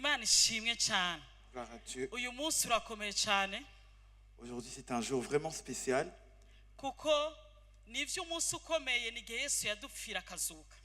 Imana ishimwe cyane. Gloire à Dieu. Uyu munsi urakomeye cyane. Aujourd'hui, c'est un jour vraiment spécial. Kuko nivyo umunsi ukomeye ni igihe Yesu yadupfira akazuka.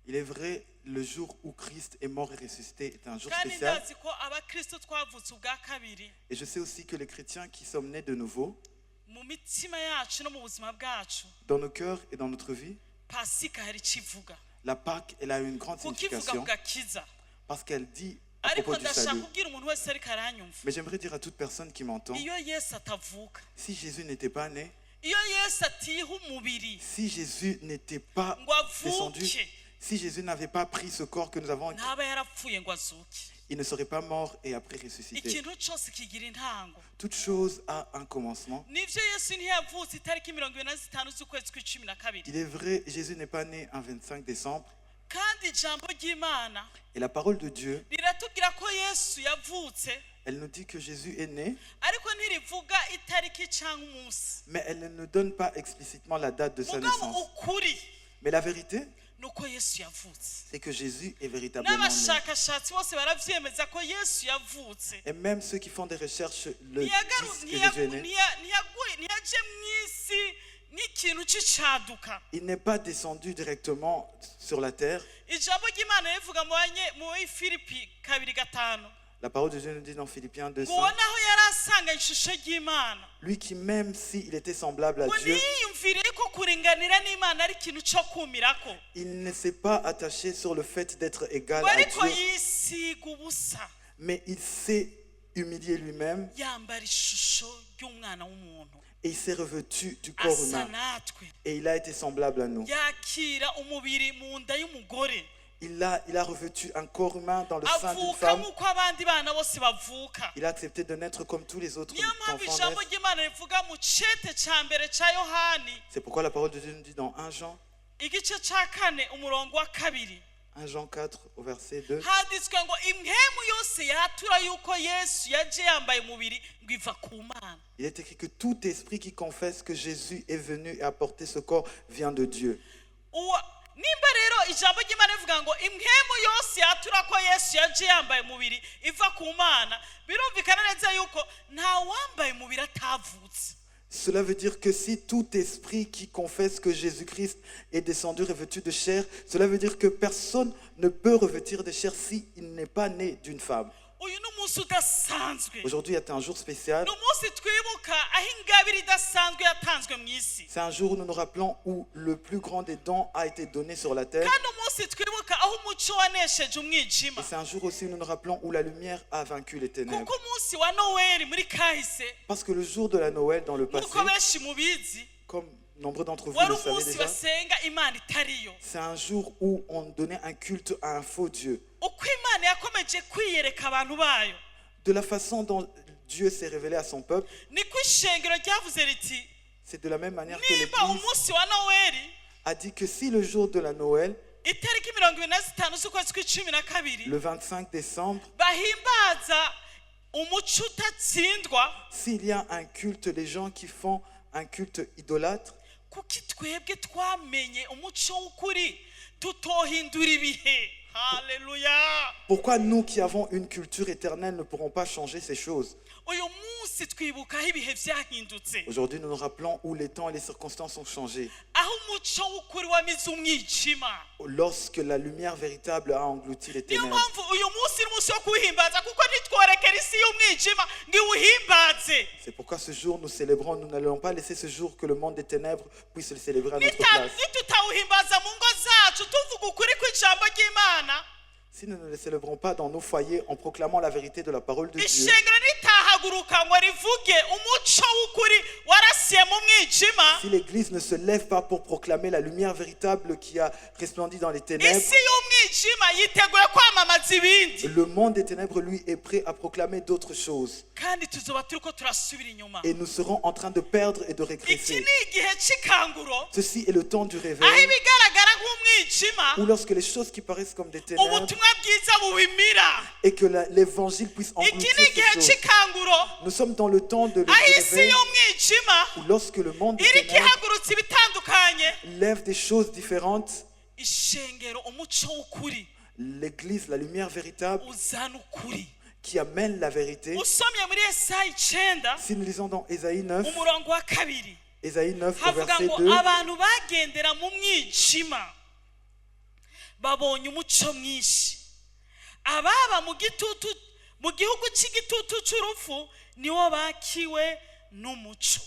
Il est vrai, le jour où Christ est mort et ressuscité est un jour Kandi spécial. ndazi ko abakristo twavutse ubwa kabiri Et je sais aussi que les chrétiens qui sommes nés de nouveau, mu mitima yacu no mu buzima bwacu, dans nos cœurs et dans notre vie, Pasika hari ikivuga. la Pâque, elle a une grande Kukivuga signification kugakiza. parce qu'elle dit à Ariko propos du ndashaka salut. kubwira umuntu wese ariko aranyumva. Mais j'aimerais dire à toute personne qui m'entend, Iyo Yesu atavuka, si Jésus n'était pas né, iyo Yesu atiha umubiri si Jésus n'était pas ngo descendu, avuke, si Jésus n'avait pas pris ce corps que nous avons, ntaba yarapfuye ngo azuke. il ne serait pas mort et après ressuscité. Ikintu cyose kigira intango. Toute chose a un commencement. Nivyo Yesu ntiyavutse itariki 25 z'ukwezi kw'icumi na kabiri. Il est vrai, Jésus n'est pas né un 25 décembre. Kandi ijambo ry'Imana Et la parole de Dieu, riratubwira ko Yesu yavutse, elle nous dit que Jésus est né, ariko ntirivuga itariki cyangwa umunsi. mais elle ne nous donne pas explicitement la date de sa Mugabo naissance. ukuri Mais la vérité, nuko Yesu yavutse. c'est que Jésus est véritablement né. N'abashakashatsi bose baravyemeza ko Yesu yavutse. Et même ceux qui font des recherches le Ntiyagaru- disent que Jésus est né. ntiyaje mw'isi n'ikintu cy'icaduka. Il n'est pas descendu directement sur la terre. Ijambo ry'Imana rivuga mu Filipi 2:5. La parole de Dieu nous dit dans Philippiens 2:5, Mubona aho yari asanga ishusho ry'Imana. lui qui même s'il était semblable à Ngo Dieu, niyumvire ko kuringanira n'Imana ari ikintu cyo kumirako. il ne s'est pas attaché sur le fait d'être égal Ngo à ariko Dieu, yisiga ubusa, mais il s'est humilié lui-même yambara ishusho ry'umwana w'umuntu, et il s'est revêtu du corps asa humain natwe, et il a été semblable à nous. yakira umubiri mu nda y'umugore, Il a revêtu un corps humain dans le sein d'une avuka femme. nk'uko abandi bana bose bavuka. Il a accepté de naître comme tous les autres Niyo mpamvu enfants ijambo naissent. ry'Imana rivuga mu cete cya mbere cya Yohani C'est pourquoi la parole de Dieu nous dit dans 1 Jean, igice cya 4 umurongo wa 2, 1 Jean 4 au verset 2, handitswe ngo impwemu yose yatura yuko Yesu yaje yambaye umubiri ngo iva ku Mana. il est écrit que tout esprit qui confesse que Jésus est venu et a porté ce corps vient de Dieu. Nimba rero ijambo ry'Imana rivuga ngo impwemu yose yatura ko Yesu yaje yambaye umubiri iva ku Mana, birumvikana neza yuko nta wambaye umubiri atavutse. Cela veut dire que si tout esprit qui confesse que Jésus-Christ est descendu revêtu de chair, cela veut dire que personne ne peut revêtir de chair s'il n'est pas né d'une femme. Uyu ni umunsi udasanzwe. Aujourd'hui est un jour spécial. Ni umunsi twibuka aho ingabire idasanzwe yatanzwe mu isi. C'est un jour où nous nous rappelons où le plus grand des dons a été donné sur la terre. Kandi umunsi twibuka aho umucyo wanesheje umwijima. Et c'est un jour aussi où nous nous rappelons où la lumière a vaincu les ténèbres. Kuko umunsi wa Noel muri kahise, Parce que le jour de la Noël dans le passé, nkuko benshi mubizi, comme nombreux d'entre vous wari le savez umunsi déjà, basenga Imana itariyo. c'est un jour où on donnait un culte à un faux Dieu. Uko Imana yakomeje kwiyereka abantu bayo, De la façon dont Dieu s'est révélé à son peuple, niko ishengero ryavuze riti, c'est de la même manière que niba l'Église umunsi wa Noel a dit que si le jour de la Noël, itariki 25 z'ukwezi kw'icumi na kabiri le 25 décembre, bahimbaza umuco utatsindwa, s'il y a un culte, les gens qui font un culte idolâtre, kuki twebwe twamenye umuco w'ukuri tutohindura ibihe. Haleluya. pourquoi nous qui avons une culture éternelle ne pourrons pas changer ces choses? Uyu munsi twibuka aho ibihe byahindutse, Aujourd'hui, nous nous rappelons où les temps et les circonstances ont changé. aho umuco w'ukuri wamize umwijima. Lorsque la lumière véritable a englouti les Niyo ténèbres. mpamvu uyu munsi ni umunsi wo kuwuhimbaza, kuko ntitworekera isi y'umwijima ngo iwuhimbaze. C'est pourquoi ce jour nous célébrons, nous n'allons pas laisser ce jour que le monde des ténèbres puisse le célébrer à notre place. Nitutawuhimbaza mu ngo zacu tuvuga ukuri kw'ijambo ry'Imana, Si nous ne le célébrons pas dans nos foyers en proclamant la vérité de la parole de Dieu, ishengero ritahaguruka ngo rivuge umuco w'ukuri warasiye mu mwijima, si l'Église ne se lève pas pour proclamer la lumière véritable qui a resplendi dans les ténèbres, isi y'umwijima yiteguye kwamamaza ibindi, le monde des ténèbres, lui, est prêt à proclamer d'autres choses. kandi tuzoba turiko turasubira inyuma. Et nous serons en train de perdre et de Iki régresser. ni igihe c'ikanguro, Ceci est le temps du aho réveil, ibigaragara nk'umwijima où lorsque les choses qui paraissent comme des ténèbres, ubutumwa bwiza bubimira. et que l'évangile puisse Iki engloutir ni ces igihe choses. c'ikanguro, Nous sommes dans le temps de aho isi réveil, y'umwijima où lorsque le monde des iriko ténèbres ihagurutsa ibitandukanye, lève des choses différentes, ishengero umuco w'ukuri L'église, la lumière véritable uzana ukuri. qui amène la vérité. Usomye muri Yesaya 9 Si nous lisons dans Ésaïe 9, umurongo wa kabiri Ésaïe 9 au havuga verset ngo 2, abantu bagendera mu mwijima babonye umuco mwinshi, ababa mu gihugu cy'igitutu cy'urupfu niwo bakiwe n'umuco.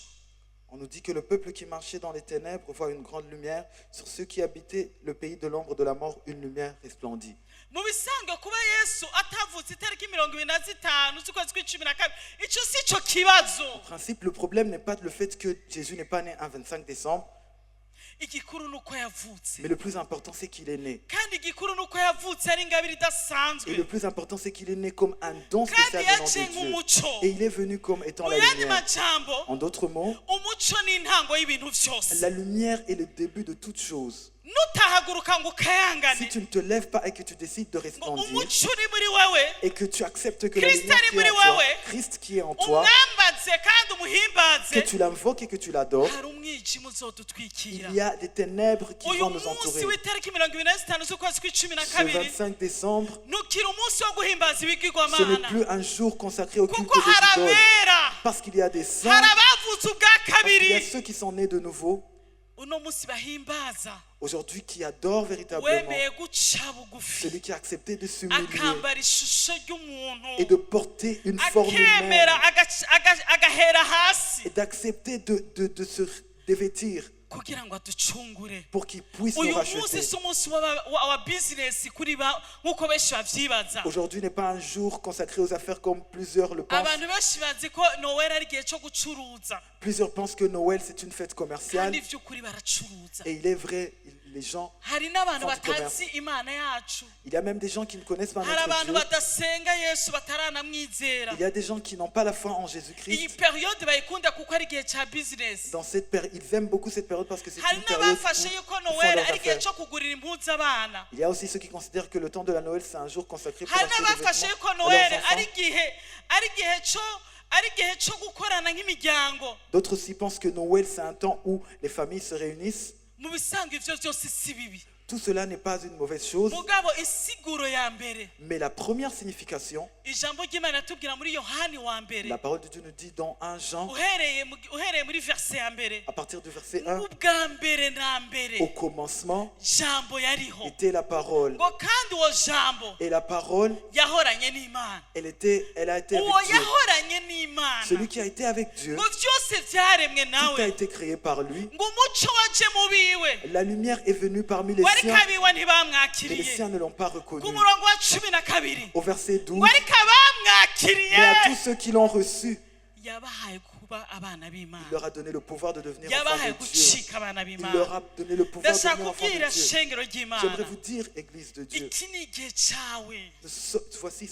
on nous dit que le peuple qui marchait dans les ténèbres voit une grande lumière. Sur ceux qui habitaient le pays de l'ombre de la mort, une lumière resplendit. Mu bisanzwe kuba Yesu atavutse itariki 25 z'ukwezi kwa 12 icyo si cyo kibazo. En principe, le problème n'est pas le fait que Jésus n'est pas né un 25 décembre, Igikuru nuko yavutse, mais le plus important, c'est qu'il est né. kandi igikuru nuko yavutse ari ingabire Et idasanzwe, le plus important, c'est qu'il est né comme un don kandi spécial venant yaje de Dieu. nk'umuco. Et il est venu comme étant Mu la yandi lumière. majambo, En d'autres mots, umuco ni intango y'ibintu byose. la lumière est le début de toute chose. Nutahaguruka ngo Si ukayangane tu ne te lèves pas et que tu décides de ngo resplendir, umuco uri muri wewe, et que tu acceptes que la Christ lumière ari qui est muri en toi, wewe, Christ qui est en toi, umwambaze kandi que umuhimbaze, tu l'invoques et que tu l'adores, hari umwijima uzodutwikira. il y a des ténèbres qui Uyu vont nous munsi entourer. w'itariki 25 z'ukwezi kwa Ce 12 25 décembre, ntukiri umunsi wo guhimbaza ce n'est ibigirwamana, plus un jour consacré au culte kuko des hari idoles, abera, parce qu'il y a des saints, hari abavutse ubwa parce qu'il y a kabiri, ceux qui sont nés de nouveau, uno munsi bahimbaza aujourd'hui qui adorent véritablement, wemeye guca bugufi, celui qui a accepté de s'humilier akambara ishusho et ry'umuntu, de porter une forme humaine akemera agahera hasi et d'accepter de se dévêtir kugira ngo aducungure. pour qu'il puisse nous Uyu racheter. munsi si umunsi wa bizinesi kuri ba nk'uko benshi babyibaza. Aujourd'hui n'est pas un jour consacré aux affaires comme plusieurs le pensent. Abantu benshi bazi ko Noel ari igihe cyo gucuruza, Plusieurs pensent que Noël c'est une fête commerciale kandi by'ukuri baracuruza. et il est vrai, les gens, Hari n'abantu Font du batazi imana yacu, il y a même des gens qui ne connaissent pas hari notre abantu Dieu. badasenga Yesu bataranamwizera. Il y a des gens qui n'ont pas la foi en Iyi Jésus-Christ. periyode bayikunda kuko ari igihe cya bizinesi. Dans cette période, ils aiment beaucoup cette période parce que c'est Hari une période où n'abafashe ils yuko font Noel leurs ari igihe affaires. cyo kugurira impuzu abana. Il y a aussi ceux qui considèrent que le temps de la Noël c'est un jour consacré pour Hari acheter des n'abafashe vêtements yuko à Noel leurs ari enfants. igihe cyo gukorana nk'imiryango. D'autres aussi pensent que Noël c'est un temps où les familles se réunissent. Mu bisanzwe ibyo byose si bibi, Tout cela n'est pas une mauvaise chose, mugabo isiguro ya mbere mais la première signification, ijambo ry'Imana tubwira muri Yohani wa mbere, la parole de Dieu nous dit dans 1 Jean, uhereye muri verse ya mbere, à partir du verset 1, ubwa mbere na mbere au commencement jambo yariho, était la parole. ngo kandi uwo jambo Et la parole, yahoranye n'Imana. elle a été Uwo avec Dieu. yahoranye n'Imana, Celui qui a été avec Dieu, ngo byose byaremwe tout nawe, a été créé par lui. ngo umuco waje mu biwe, La lumière est venue parmi les wari siens, kabiwe mais les ntibamwakiriye. siens ne l'ont pas Ku reconnu. murongo wa 12, Au verset 12, wari kabamwakiriye, mais à tous ceux qui l'ont reçu, yabahaye kuba abana b'Imana, il leur a donné le pouvoir de devenir yabahaye enfants de Dieu. gucika abana Il b'Imana. leur a donné le pouvoir de Ndashaka devenir enfants kubwira de Dieu. shengero ry'Imana, J'aimerais vous dire, Église de Dieu, iki ni igihe cyawe voici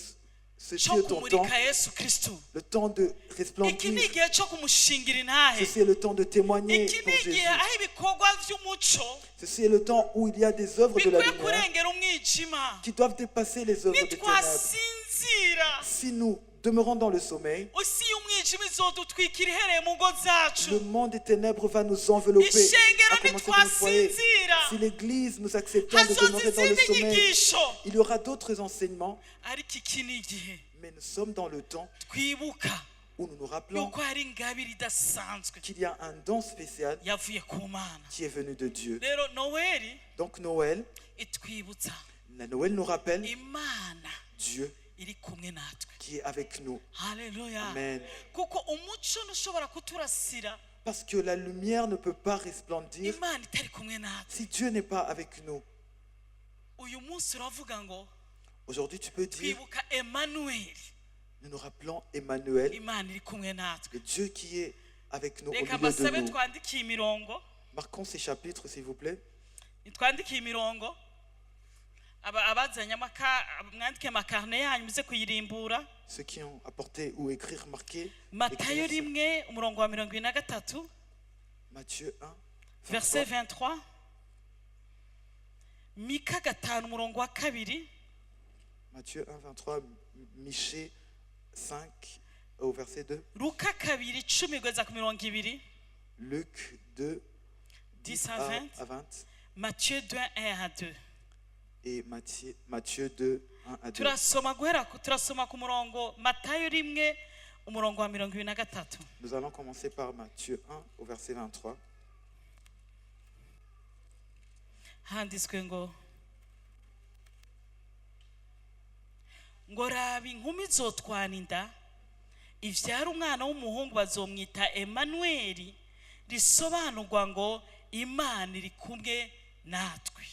ceci cyo est ton temps, kumurika Yesu Kristo. le temps de Iki ni resplendir. igihe cyo kumushingira intahe. Ceci est le temps de témoigner Iki pour ni Jésus. igihe aho ibikorwa by'umuco Ceci est le temps où il y a des œuvres de la bikwiye lumière kurengera umwijima. qui doivent dépasser les œuvres des ténèbres. Nitwasinzira Si nous demeurons dans le sommeil, isi y'umwijima izodutwikira ihereye mu ngo zacu. le monde des ténèbres va nous envelopper. Ishengero À commencer par le foyer. nitwasinzira Si l'Église nous acceptons de hazoza demeurer dans le izindi sommeil, nyigisho, il y aura d'autres enseignements, ariko iki ni igihe mais nous sommes dans le temps twibuka où nous nous rappelons yuko hari ingabire idasanzwe qu'il y a un don spécial yavuye ku Mana. qui est venu de Dieu. Rero Noweli Donc Noël, itwibutsa la Noël nous rappelle Imana Dieu iri kumwe natwe. qui est avec nous. Haleluya. Amen. Kuko umuco ntushobora kuturasira Parce que la lumière ne peut pas resplendir Imana itari kumwe natwe. si Dieu n'est pas avec nous. Uyu munsi uravuga ngo Aujourd'hui, tu peux dire, twibuka Emmanuel, nous nous rappelons Emmanuel, Imana iri kumwe natwe. le Dieu qui est avec nous au Reka milieu de mbasabe nous. twandikiye imirongo, Marquons ces chapitres, s'il vous plaît. twandikiye imirongo, abazanye mwandike amakarne yanyu muze kuyirimbura. Ceux qui ont apporté ou écrit, remarqué. Matayo 1 umurongo wa 23, Matthieu 1, verset 23. Mika 5 umurongo wa 2. Matthieu 1, 23, Michée 5, au verset 2. Luka 2 10 kugeza ku 20. Luc 2, 10 10 à 20. à 20. Matthieu 2 1 à 2. et Matthieu 2, 1 à 2. turasoma ku murongo Matayo 1 umurongo wa 23. Nous allons commencer par Matthieu 1 au verset 23. handitswe ngo raba inkumi zotwana inda ivyara umwana w'umuhungu bazomwita Emanueli, risobanurwa ngo Imana iri kumwe natwe.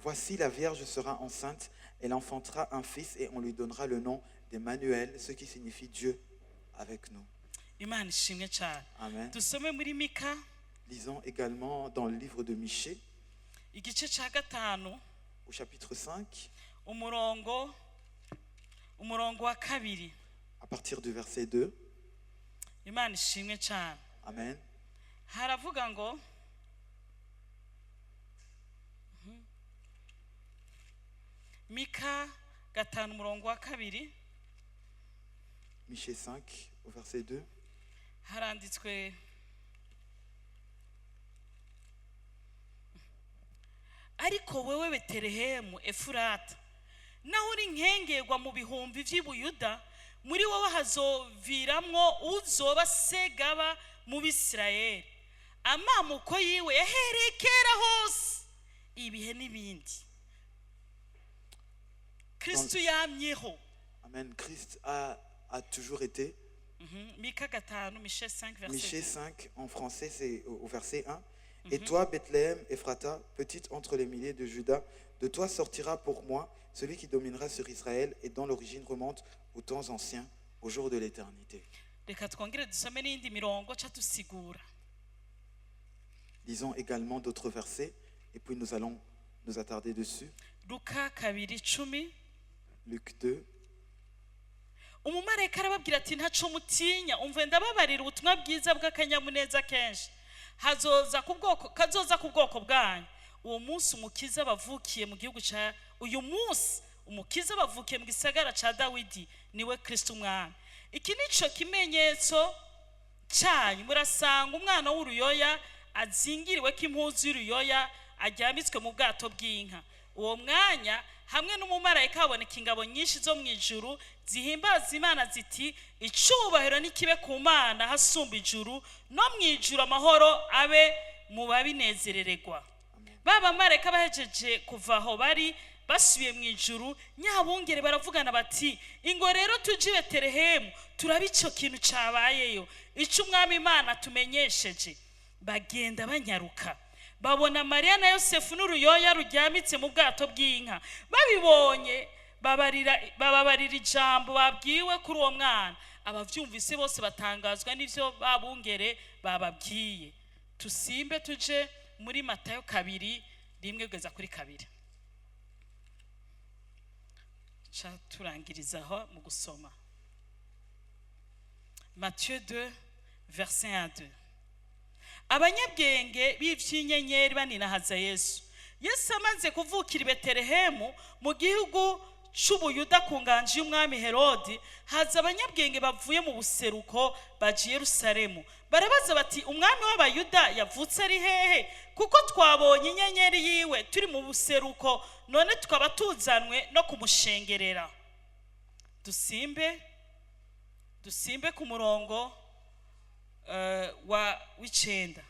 Voici, la Vierge sera enceinte, elle enfantera un fils et on lui donnera le nom d'Emmanuel, ce qui signifie Dieu avec nous. Imana ishimwe cyane. Amen. Dusome muri Mika Lisons également dans le livre de Michée, igice cya 5 au chapitre 5, umurongo wa 2. à partir du verset 2. Imana ishimwe cyane. Amen. Haravuga ngo Mika 5 umurongo wa 2 Michée 5, au verset 2. haranditswe ariko wewe Betelehemu Efurata, naho uri nkengerwa mu bihumbi vy'Ibuyuda, muri wowe hazoviramwo uzoba segaba mu Bisirayeli, amamuko yiwe yahereye kera hose ibihe n'ibindi. Kristo yamyeho. Amen. Christ a toujours été. Mika 5, Michée 5 verset Michée 2. 5, en français, c'est au verset 1. Et toi, Bethléem, Ephrata, petite entre les milliers de Juda, de toi sortira pour moi celui qui dominera sur Israël et dont l'origine remonte aux temps anciens, au jour de l'éternité. Reka twongere dusome n'indi mirongo ca tusigura. Lisons également d'autres versets et puis nous allons nous attarder dessus. Luka 2:10. Luc 2. Umumarayika arababwira ati ntaco mutinya, umve ndababarira ubutumwa bwiza bw'akanyamuneza kenshi kazoza ku bwoko bwanyu. Uwo munsi umukiza bavukiye mu gihugu ca uyu munsi umukiza bavukiye mu gisagara ca Dawidi, niwe Kristo umwami. Iki nico kimenyetso cyanyu, murasanga umwana w'uruyoya azingiriwe k'impuzu y'uruyoya aryamitswe mu bwato bw'inka. Uwo mwanya hamwe n'umumarayika haboneka ingabo nyinshi zo mu ijuru zihimbaza Imana ziti icubahiro nikibe ku Mana hasumba ijuru, no mu ijuru amahoro abe mu babinezerererwa. Baba marayika bahejeje kuva aho bari basubiye mu ijuru, nyabungere baravugana bati ingo rero tuje Betelehemu turabe ico kintu cabayeyo, ico umwami Imana tumenyesheje. Bagenda banyaruka babona Mariya na Yosefu n'uruyoya rujyamitse mu bwato bw'inka. Babibonye bababarira ijambo babwiwe kuri uwo mwana. Abavyumvise bose batangazwa n'ivyo babungere bababwiye. Tusimbe tuje muri Matayo 2:1-2. Cha turangirizaho mu gusoma Matthieu 2 verset 1-2. Abanyabwenge b'ivyinyenyeri baninahaza Yesu. Yesu amaze kuvukira i Betelehemu mu gihugu c'Ubuyuda ku nganji y'umwami Herodi, haza abanyabwenge bavuye mu buseruko baje Yerusalemu. Barabaza bati umwami w'Abayuda yavutse ari hehe? Kuko twabonye inyenyeri yiwe turi mu buseruko, none tukaba tuzanwe no kumushengerera. Dusimbe ku murongo w'icenda.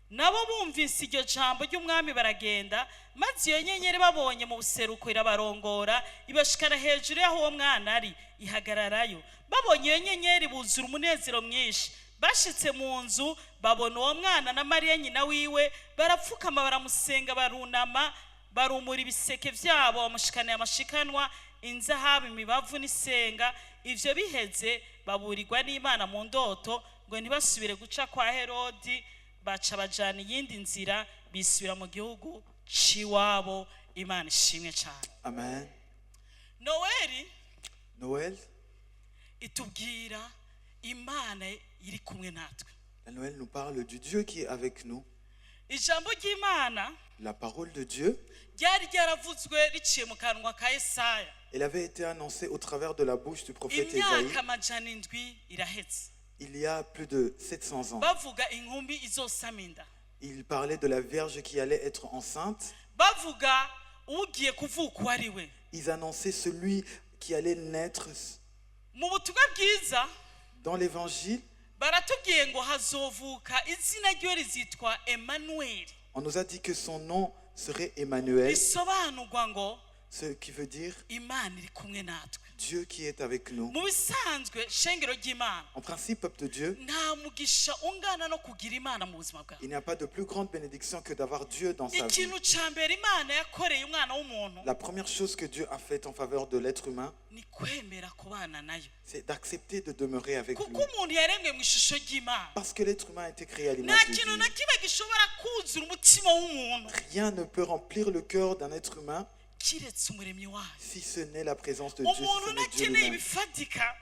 Nabo bumvise iryo jambo ry'umwami baragenda, maze iyo nyenyeri babonye mu buseruko irabarongora, ibashikana hejuru y'aho uwo mwana ari, ihagararayo. Babonye iyo nyenyeri buzura umunezero mwinshi. Bashitse mu nzu babona uwo mwana na Mariya nyina wiwe, barapfukama baramusenga, barunama, barumura ibiseke vyabo, bamushikaniye amashikanwa, inzahabu, imibavu n'isenga. Ivyo biheze baburirwa n'Imana mu ndoto ngo ntibasubire guca kwa Herodi, baca bajana iyindi nzira bisubira mu gihugu ciwabo. Imana ishimwe cyane. Amen. Noel itubwira Imana iri kumwe natwe. La Noël nous parle du Dieu qui est avec nous. Ijambo ry'Imana, la parole de Dieu, ryari ryaravuzwe riciye mu kanwa ka Yesaya. Elle avait été annoncée au travers de la bouche du prophète Isaïe. Imyaka amajana indwi iraheze. Il y a plus de 700 ans. Bavuga inkumbi izosama inda. Il parlait de la Vierge qui allait être enceinte. bavuga ugiye kuvuka uwo ari we. Ils annonçaient celui qui allait naître. Mu butumwa bwiza Dans l'évangile, baratubwiye ngo hazovuka izina rye rizitwa Emmanuel. on nous a dit que son nom serait Emmanuel, Bisobanurwa ngo ce qui veut dire Imana iri kumwe natwe. Dieu qui est avec nous. Mu bisanzwe shengero ry'Imana En principe, peuple de Dieu, nta mugisha ungana no kugira Imana mu buzima bwawe. il n'y a pas de plus grande bénédiction que d'avoir Dieu dans sa vie. Ikintu ca mbere Imana yakoreye umwana w'umuntu La première chose que Dieu a faite en faveur de l'être humain, ni kwemera kubana nayo, c'est d'accepter de demeurer avec kuko lui. umuntu yaremwe mu ishusho ry'Imana. Parce que l'être humain a été créé à Nta l'image de kintu Dieu. na kimwe gishobora kuzura umutima w'umuntu Rien ne peut remplir le cœur d'un être humain kiretse umuremyi wayo. si ce n'est la présence de Dieu, si Umuntu ce n'est Dieu ntakeneye lui-même. ibifatika,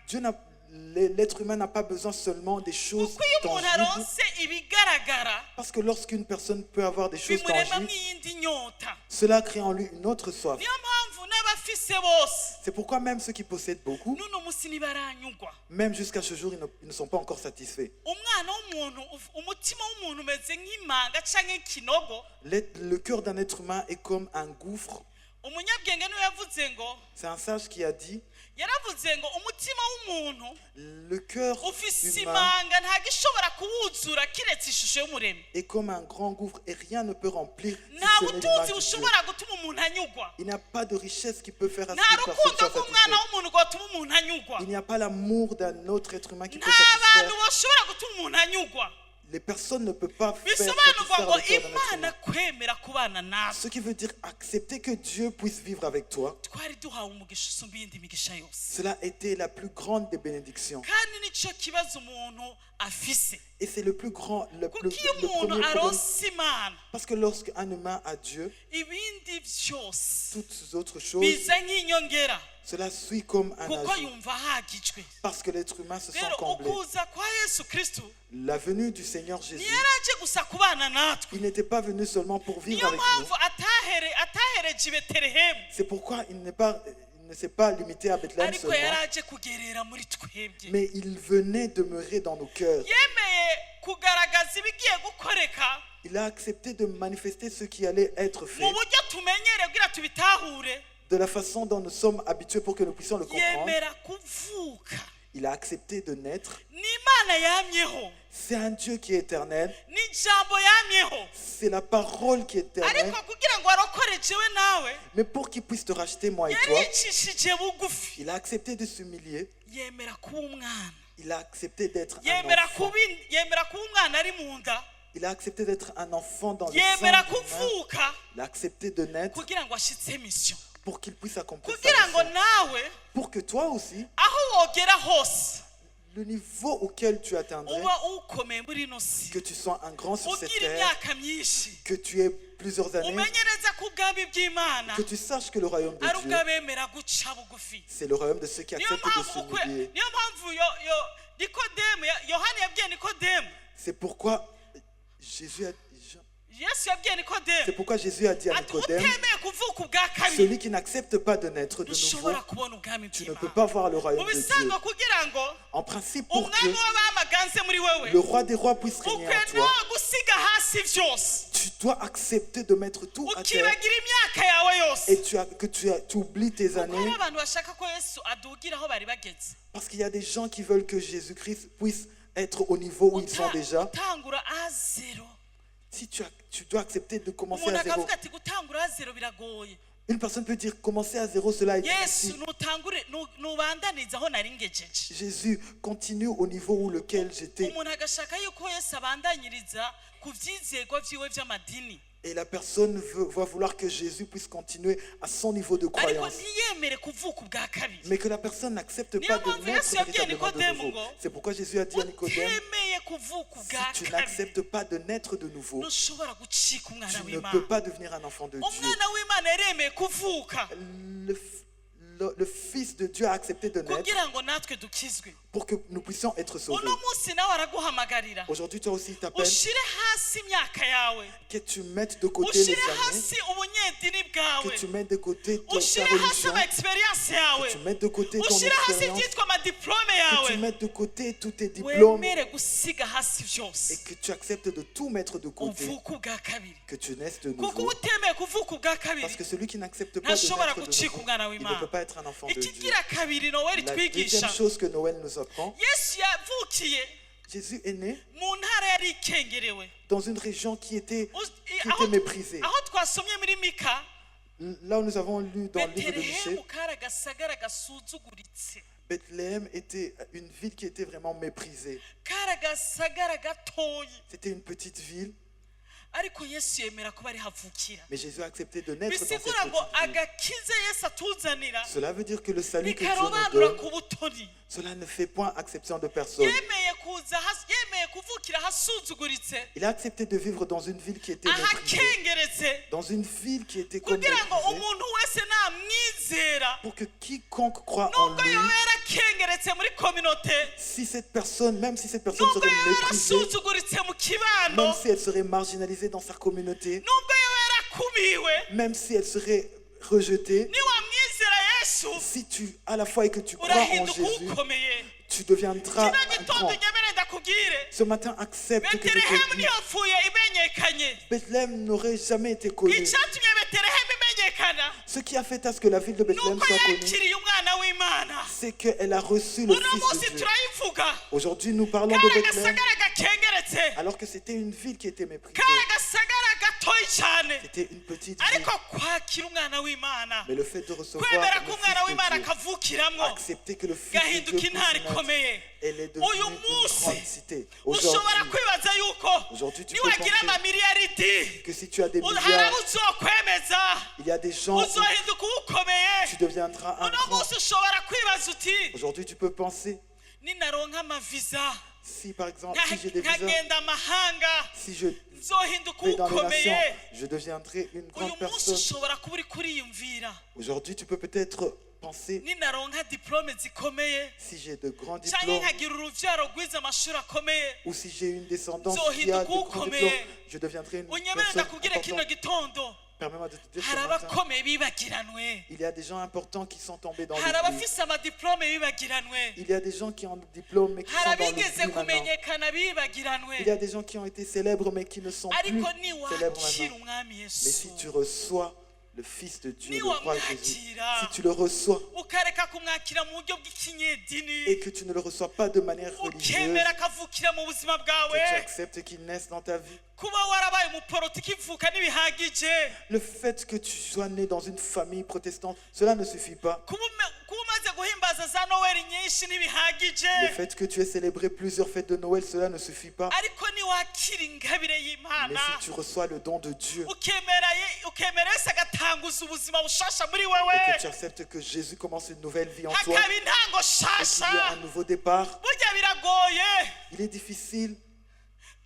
L'être humain n'a pas besoin seulement des choses kuko iyo umuntu tangibles. aronse ibigaragara Parce que lorsqu'une personne peut avoir des choses bimuremamo tangibles, iyindi nyota. cela crée en lui une autre soif. Niyo mpamvu n'abafise bose C'est pourquoi même ceux qui possèdent beaucoup, n'uno munsi ntibaranyurwa. même jusqu'à ce jour, ils ne sont pas encore satisfaits. Umwana w'umuntu, umutima w'umuntu umeze nk'imanga canke ikinogo. Le cœur d'un être humain est comme un gouffre. Umunyabwenge niwe yavuze ngo, C'est un sage qui a dit, yaravuze ngo umutima w'umuntu le cœur ufise humain imanga nta gishobora kuwuzura kiretse ishusho y'umuremyi. est comme un grand gouffre et rien ne peut remplir si Nta ce n'est butunzi l'image de Dieu. bushobora gutuma umuntu anyurwa. Il n'y a pas de richesse qui peut faire à ce Nta qu'une personne rukundo soit rw'umwana satisfaite. w'umuntu rwatuma umuntu anyurwa. Il n'y a pas l'amour d'un autre être humain qui peut Nta bantu satisfaire. bashobora gutuma umuntu anyurwa. Les personnes ne peuvent pas faire Bisobanurwa satisfaire ngo le cœur d'un être Imana humain. kwemera kubana natwe. Ce qui veut dire accepter que Dieu puisse vivre avec toi. Twari duhawe umugisha usumba iyindi migisha yose. Cela était la plus grande des bénédictions. Kandi nicyo kibazo umuntu afise. Et c'est le plus grand, Kuko iyo le umuntu premier problème. aronse Imana, Parce que lorsqu'un humain a Dieu, ibindi byose toutes ces autres choses, biza nk'inyongera cela suit comme un kuko ajout. yumva ahagijwe. Parce que l'être humain se sent Rero comblé. ukuza kwa Yesu Kristo La venue du Seigneur Jésus, ntiyaraje gusa kubana natwe. il n'était pas venu seulement pour vivre Niyo avec nous. mpamvu atahereje i Betelehemu, C'est pourquoi il ne s'est pas limité à Bethléem ariko seulement, yaraje kugerera muri twebwe. mais il venait demeurer dans nos cœurs. Yemeye kugaragaza ibigiye gukoreka Il a accepté de manifester ce qui allait être mu fait buryo tumenyere kugira tubitahure. de la façon dont nous sommes habitués pour que nous puissions le comprendre. Yemera kuvuka. Il a accepté de naître. Ni Imana yamyeho, C'est un Dieu qui est éternel. ni ijambo yamyeho, C'est la parole qui est éternelle. ariko kugira ngo arokore jewe nawe Mais pour qu'il puisse te racheter, moi et toi, yaricishije bugufi. il a accepté de s'humilier. Yemera kuba umwana, Il a accepté d'être un yemera enfant. kuba umwana ari mu nda, Il a accepté d'être un enfant dans le yemera sein du humain. kuvuka Il a accepté de naître kugira ngo ashitse mission, pour qu'il puisse accomplir sa kugira ngo mission. nawe Pour que toi aussi, aho wogera hose le niveau auquel tu atteindrais, uba ukomeye muri ino si, que tu sois un grand sur cette ugira terre, imyaka myinshi, que tu aies plusieurs années, umenye neza ko ubwami bw'Imana que tu saches que le royaume de ari Dieu, ubw'abemera guca bugufi. c'est le royaume de ceux qui Niyo acceptent de mpamvu s'humilier. niyo mpamvu Nikodemu, Yohana yabwiye Nikodemu, C'est pourquoi Jésus a, Yesu yabwiye Nikodemu c'est pourquoi Jésus a dit à ati Nicodème, utemeye kuvuka ubwa kabiri celui qui n'accepte pas de naître de nouveau, ntushobora kubona ubwami tu ne peux bw'Imana. pas voir le Mu royaume de Dieu. bisanzwe kugira ngo En principe, pour umwami que w'abamaganze muri wewe le roi des rois puisse régner ukwiye en toi, nawe gusiga hasi byose tu dois accepter de mettre tout à terre ukibagira imyaka yawe yose. et tu oublies tes Kuko hari années, abantu bashaka ko Yesu adugira aho bari bageze, parce qu'il y a des gens qui veulent que Jésus-Christ puisse être au niveau où ils sont déjà. gutangura a zero. Si tu dois accepter de commencer Umuntu à zéro, akavuga ati gutangura a zero biragoye. une personne peut dire commencer à zéro, cela est Yesu difficile. nubandaniza aho nari ngejeje. Jésus continue au niveau où lequel j'étais. Umuntu agashaka yuko Yesu abandanyiriza ku byizego byiwe by'amadini, Et la personne va vouloir que Jésus puisse continuer à son niveau de ariko croyance. ntiyemere kuvuka ubwa kabiri. Mais que la personne n'accepte Niyo pas de mpamvu naître Yesu yabwiye véritablement de Nikodemu nouveau. ngo, C'est pourquoi Jésus a dit à Nicodème, utemeye kuvuka si ubwa tu kabiri n'acceptes pas de naître de nouveau, ntushobora gucika umwana tu ne w'Imana. peux pas devenir un enfant de Dieu. Umwana w'Imana yaremeye kuvuka Le Fils de Dieu a accepté de naître kugira ngo natwe dukizwe. pour que nous puissions être sauvés. Uno munsi nawe araguhamagarira Aujourd'hui, toi aussi, il t'appelle ushire hasi imyaka yawe, que tu mettes de côté les ushire années, hasi ubudini bwawe que tu mets de côté ta ushire hasi religion, ama experience yawe que tu mets de côté ton ushire hasi expérience, ibyitwa amadiplome que yawe tu mettes de côté tous tes diplômes wemere gusiga hasi et byose que tu acceptes de tout mettre de côté, uvuka ubwa kabiri que tu naisses de kuko nouveau. utemeye kuvuka ubwa kabiri Parce que celui qui n'accepte pas de ntashobora naître de gucika nouveau, umwana il ne w'Imana peut pas être un enfant de Dieu. ikigira kabiri noweli La twigisha deuxième chose que Noël nous apprend, yesu yavukiye Jésus est né mu ntara yari ikengerewe dans une région qui était aho méprisée. aho twasomye muri mika Là où nous avons lu dans le livre de Michée, betelehemu kari agasagara gasuzuguritse Bethléem était une ville qui était vraiment méprisée. kari agasagara gatoyi C'était une petite ville, ariko yesu yemera ko bari havukira mais Jésus a accepté de naître dans cette bisigura ngo petite ville. agakize yesu atuzanira Cela veut dire que le salut que Dieu nous ntikarobanura donne, ku butoni cela ne fait point exception de personne. yemeye kuvukira ahasuzuguritse Il a accepté de vivre dans une ville qui était méprisée, ahakengeretse dans une ville qui était comme kugira ngo méprisée, umuntu wese namwizera pour que quiconque croit en nubwo lui, yoba yarakengeretse muri kominote si cette personne, même si cette personne nubwo serait yoba méprisée, yarasuzuguritse mu kibano même si elle serait marginalisée dans sa communauté, nubwo yoba yarakumiwe même si elle serait rejetée, niwamwizera yesu si tu as la foi et que tu crois en urahinduka Jésus, ukomeye tu deviendras kino un gitondo grand. nyemere ndakubwire Ce matin, accepte que je te betelehemu dis, ntiyapfuye imenyekanye Bethléem n'aurait jamais été connue. icyatumye betelehemu imenyekana Ce qui a fait à ce que la ville de Bethléem nuko soit connue, yakiriye umwana w'imana c'est qu'elle a reçu le uno Fils munsi de Dieu. turayivuga Aujourd'hui, nous parlons de kari Bethléem agasagara gakengeretse alors que c'était une ville qui était méprisée. kari agasagara gatoyi cyane C'était une petite ville. ariko kwakira umwana w'imana Mais le fait de recevoir kwemera le ko umwana Fils w'imana de Dieu, akavukiramwo accepter que le Fils de gahinduka Dieu intara puisse naître, ikomeye elle est uyu devenue une munsi grande cité. ushobora Aujourd'hui, kwibaza yuko Aujourd'hui, tu peux niwagira penser amamiliyaridi que si tu as des hari milliards, abo uzokwemeza il y a des gens où uzohinduka ukomeye tu deviendras un uno grand. munsi ushobora kwibaza uti Aujourd'hui, tu peux penser, ninaronka amaviza si par exemple, si j'ai des visas, nkagenda amahanga si je nzohinduka vais dans les nations, ukomeye je deviendrai une uyu grande munsi personne. ushobora kuba uri kuriyumvira Aujourd'hui, tu peux peut-être penser, ninaronka diplome zikomeye si j'ai de grands cyangwa diplômes, nkagira uruvyaro rwize amashuri akomeye ou si j'ai une descendance Zo qui a de hinduka grands ukomeye. diplômes, je deviendrai une unyemere personne ndakubwire kino importante. gitondo Permets-moi de te dire hari ce matin, abakomeye bibagiranwe il y a des gens importants qui sont tombés dans hari l'oubli. abafise amadiplome bibagiranwe Il y a des gens qui ont des diplômes mais qui hari sont dans abigeze l'oubli maintenant. kumenyekana bibagiranwe Il y a des gens qui ont été célèbres mais qui ne sont plus ariko célèbres niwakira maintenant. umwami Mais yesu si tu reçois le Fils de Dieu, Ni le roi Jésus, wamwakira. si tu le reçois ukareka kumwakira mu buryo bw'ikinyedini et que tu ne le reçois pas de manière religieuse, ukemera akavukira mu buzima bwawe que tu acceptes qu'il naisse dans ta vie, kuba warabaye umuporotiki ivuka ntibihagije le fait que tu sois né dans une famille protestante, cela ne suffit pas. kuba umaze guhimbaza za noweli nyinshi ntibihagije Le fait que tu aies célébré plusieurs fêtes de Noël, cela ne suffit pas. ariko niwakira ingabire Mais y'imana si tu reçois le don de Dieu ukemera yesu agatanguza ubuzima bushasha muri et wewe que tu acceptes que Jésus commence une nouvelle vie en toi hakaba intango et qu'il y a shasha un nouveau départ, burya biragoye il est difficile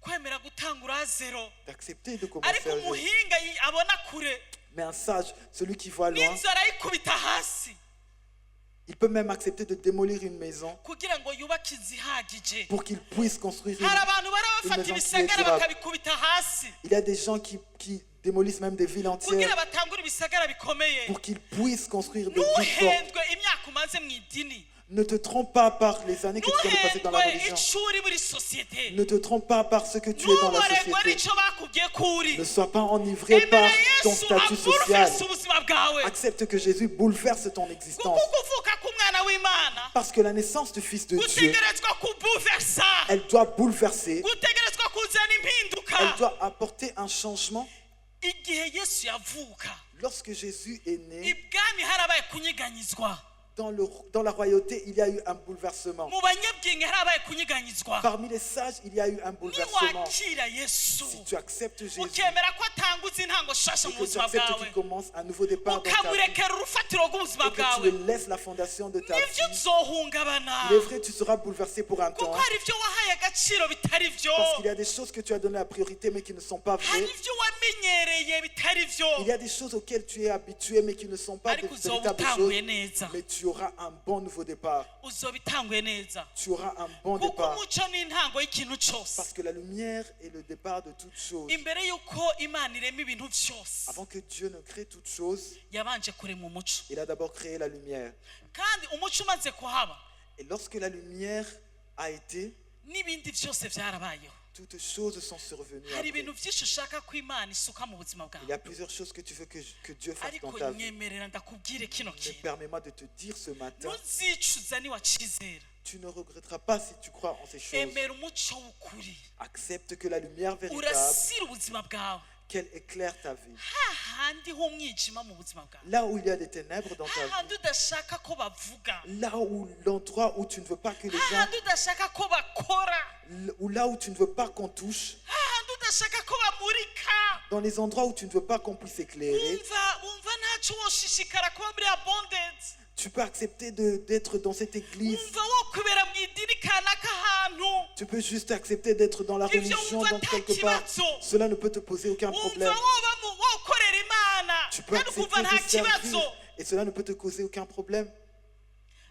kwemera gutangura zero d'accepter de commencer ariko à vivre. umuhinga abona kure Mais un sage, celui qui voit loin, n'inzu arayikubita hasi il peut même accepter de démolir une maison kugira ngo yubake inzu ihagije pour qu'il puisse construire hari abantu bara une bafata maison qui est ibisagara durable. bakabikubita hasi Il y a des gens qui démolissent même des villes kugira entières batangure ibisagara bikomeye pour qu'ils puissent construire des villes fortes. ntuhendwe imyaka umaze mu idini Ne te trompe pas par les années que tu viens de passer dans la ntuhendwe religion. icyo uri muri sosiyete Ne te trompe pas par ce que tu es dans la ntuborerwe société. n'icyo bakubwiye ko uri Ne sois pas enivré par emera ton yesu statut social. abulvese ubuzima bwawe Accepte que Jésus bouleverse ton existence. kuko kuvuka k'umwana w'imana Parce que la naissance du Fils de Dieu, gutegerezwa kubulversa elle doit bouleverser, gutegerezwa kuzana impinduka elle doit apporter un changement. igihe yesu yavuka Lorsque Jésus est né, ibwami harabaye kunyiganyizwa dans la royauté, il y a eu un bouleversement. mu banyabwenge harabaye kunyiganyizwa Parmi les sages, il y a eu un bouleversement. niwakira yesu Si tu acceptes Jésus, ukemera ko atanguza intango shasha et mu que tu buzima acceptes bwawe qu'il commence un nouveau départ dans ta vie, ukamurekera urufatiro rw'ubuzima et que tu bwawe lui laisses la fondation de ta nibyo vie, uzohungabana il est vrai, tu seras bouleversé pour un kuko temps, hari ibyo wahaye agaciro bitari byo parce qu'il y a des choses que tu as données la priorité, mais qui ne sont pas hari vraies. ibyo wamenyereye bitari byo Il y a des choses auxquelles tu es habitué, mais qui ne sont pas de ariko uzoba véritables utanguye choses, neza mais tu auras un bon nouveau départ. uzoba itanguye neza Tu auras un bon kuko départ. umuco ni intango y'ikintu cyose Parce que la lumière est le départ de toute chose. imbere y'uko imana irema ibintu byose Avant que Dieu ne crée toute chose, yabanje kurema umuco il a d'abord créé la lumière. kandi umuco umaze kuhaba Et lorsque la lumière a été, n'ibindi byose byarabayeho toutes choses sont survenues hari après. ibintu byinshi ushaka ko imana isuka mu buzima Il y bwawe a plusieurs choses que tu veux que Dieu fasse ariko dans ta vie. nyemerera ndakubwire kino Mais kintu permets-moi de te dire ce matin, ntuzicuza niwacizera tu ne regretteras pas si tu crois en ces choses. emera umuco w'ukuri Accepte que la lumière véritable, urasira ubuzima bwawe qu'elle éclaire ta vie. hahandi h'umwijima mu buzima bwawe Là où il y a des ténèbres dans ta vie, hahandi udashaka ko bavuga là où l'endroit où tu ne veux pas que les gens, hahandi udashaka ko bakora ou là où tu ne veux pas qu'on touche, hahandi udashaka ko bamurika dans les endroits où tu ne veux pas qu'on puisse éclairer, wumva ntacyo woshishikara kuba muri abondance tu peux accepter d'être dans cette église. wumva wokwibera mu idini kanaka ahantu Tu peux juste accepter d'être dans la Ibyo religion, wumva dans nta quelque part. kibazo. Cela ne peut te poser aucun wumva problème. wokorera imana Tu peux kandi ukumva nta accepter de kibazo servir et cela ne peut te causer aucun problème.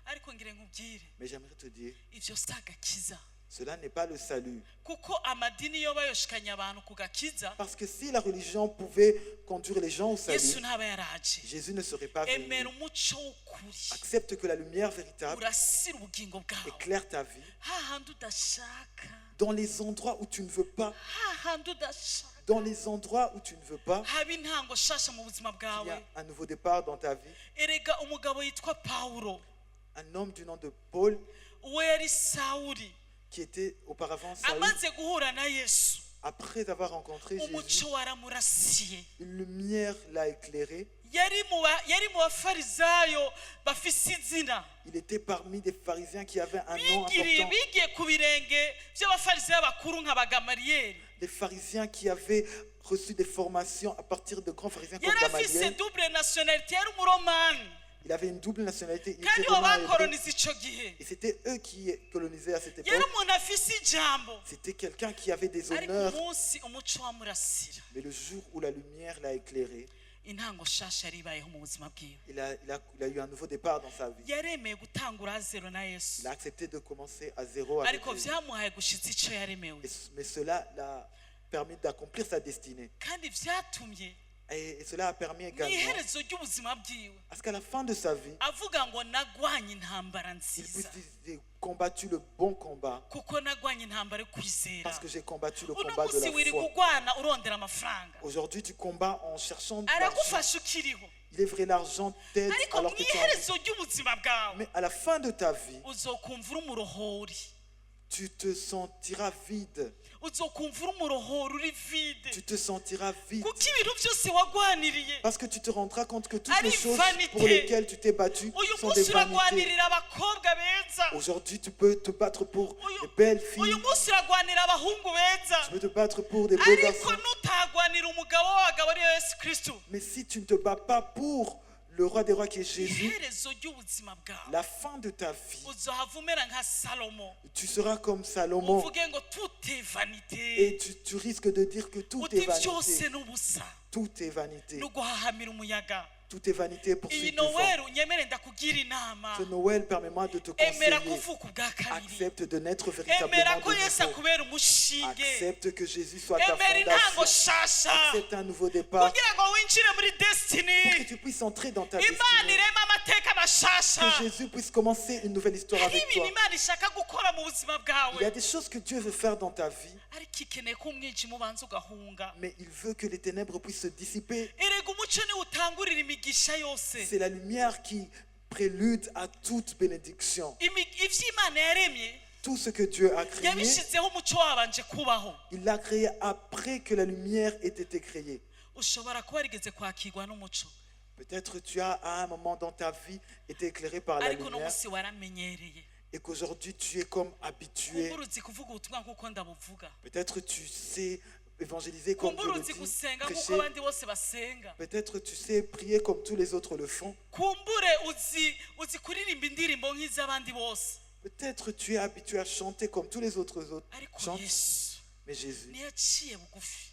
ariko ngire nkubwire Mais j'aimerais te dire, ibyo si agakiza cela n'est pas le salut. kuko amadini yo bayoshikanya abantu ku gakiza Parce que si la religion pouvait conduire les gens au yesu salut, ntaba yaraje Jésus ne serait pas venu. emera umuco w'ukuri Accepte que la lumière véritable urasira ubugingo bwawe éclaire ta vie hahandi udashaka dans les endroits où tu ne veux pas. hahandi udashaka Dans les endroits où tu ne veux pas, haba intango shasha mu buzima il y bwawe a un nouveau départ dans ta vie. erega umugabo yitwa pawulo Un homme du nom de Paul, we yari sawuli qui était auparavant Saül, amaze guhura na yesu après avoir rencontré Jésus, umuco waramurasiye une lumière l'a éclairé. yari mu bafarisayo bafise izina Il était parmi des pharisiens qui avaient un nom bigiye important. ku birenge by'abafarisayo bakuru nka bagamariyeri Des pharisiens qui avaient reçu des formations à partir de grands pharisiens comme yari afise Gamaliel. double nationality yari umuromani Il avait une double nationalité. Il kandi était bo romain et hébreu. bakoroniza ico gihe Et c'était eux qui colonisaient à cette yari époque. umuntu afise ijambo C'était quelqu'un qui avait des ariko honneurs. umunsi umuco wamurasira Mais le jour où la lumière l'a éclairé, intango shasha yari ibayeho mu buzima bwiwe il a eu un nouveau départ dans sa vie. yaremeye gutangura zero na yesu Il a accepté de commencer à zéro avec ariko Jésus. vyamuhaye gushitsa ico yaremewe Mais cela l'a permis d'accomplir sa destinée. kandi vyatumye Et cela a permis également n'iherezo ry'ubuzima bwiwe à ce qu'à la fin de sa vie, avuga ngo nagwanye intambara il puisse nziza dire, j'ai combattu le bon combat kuko nagwanye intambara yo kwizera parce que j'ai combattu le uno combat de munsi la wiri foi. kugwana urondera amafaranga Aujourd'hui, tu combats en cherchant de l'argent. aragufasha ukiriho Il est vrai, l'argent t'aide ariko alors que tu en as. n'iherezo ry'ubuzima bwawe Mais à la fin de ta vie, uzokumva uri umurohori tu te sentiras vide. uzokumva uri umurohori uri vide Tu te sentiras vide. kuko ibintu byose wagwaniriye Parce que tu te rendras compte que toutes Ari les choses vanité. pour lesquelles tu t'es battu uyu sont des munsi vanités. uragwanirira abakobwa beza Aujourd'hui, tu peux te battre pour Uyu- des belles uyu filles. munsi uragwanira abahungu beza Tu peux te battre pour des beaux ariko garçons. nutagwanira umugabo w'abagabo ariyo yesu kristo Mais si tu ne te bats pas pour le roi des rois qui est Jésus, iherezo ry'ubuzima bwawe la fin de ta vie, uzohava umera nka salomo tu seras comme Salomon uvuge ngo tout est vanité et tu risques de dire que tout uti est byose vanité. ni ubusa Tout est vanité. ni uguhahamira umuyaga Tout est vanité pour iyi suite du vent. noweli unyemere ndakugira inama Ce Noël, permets-moi de te emera conseiller. kuvuka ubwa kabiri Accepte de naître emera véritablement ko de yesu nouveau. akubera umushinge Accepte que Jésus soit ta emera intango fondation. shasha Accepte un nouveau départ kugira ngo winjire muri pour que destiny tu puisses entrer dans ta imana destinée. irema amateka mashasha Que Jésus puisse commencer une nouvelle histoire hari avec ibintu toi. imana ishaka gukora mu buzima Il y a bwawe des choses que Dieu veut faire dans ta vie, ariko ikeneye ko umwijima ubanza ugahunga mais il veut que les ténèbres puissent se dissiper. erega umuco niwo utangurira imigisha yose C'est la lumière qui prélude à toute bénédiction. ivyo imana yaremye Tout ce que Dieu a créé, yabishizeho umuco wabanje kubaho il l'a créé après que la lumière ait été créée. ushobora kuba warigeze kwakirwa n'umuco Peut-être tu as à un moment dans ta vie été éclairé par la ariko uno lumière munsi waramenyereye et qu'aujourd'hui tu es comme habitué. kumbura uzi kuvuga ubutumwa nk'uko ndabuvuga Peut-être tu sais évangéliser comme je kumbura le uzi dis, gusenga nk'uko prêcher. abandi bose basenga Peut-être tu sais prier comme tous les autres le font. kumbure uzi kuririmba indirimbo nk'iz'abandi bose Peut-être tu es habitué à chanter comme tous les autres ariko chantent. yesu Mais Jésus, niyo yaciye bugufi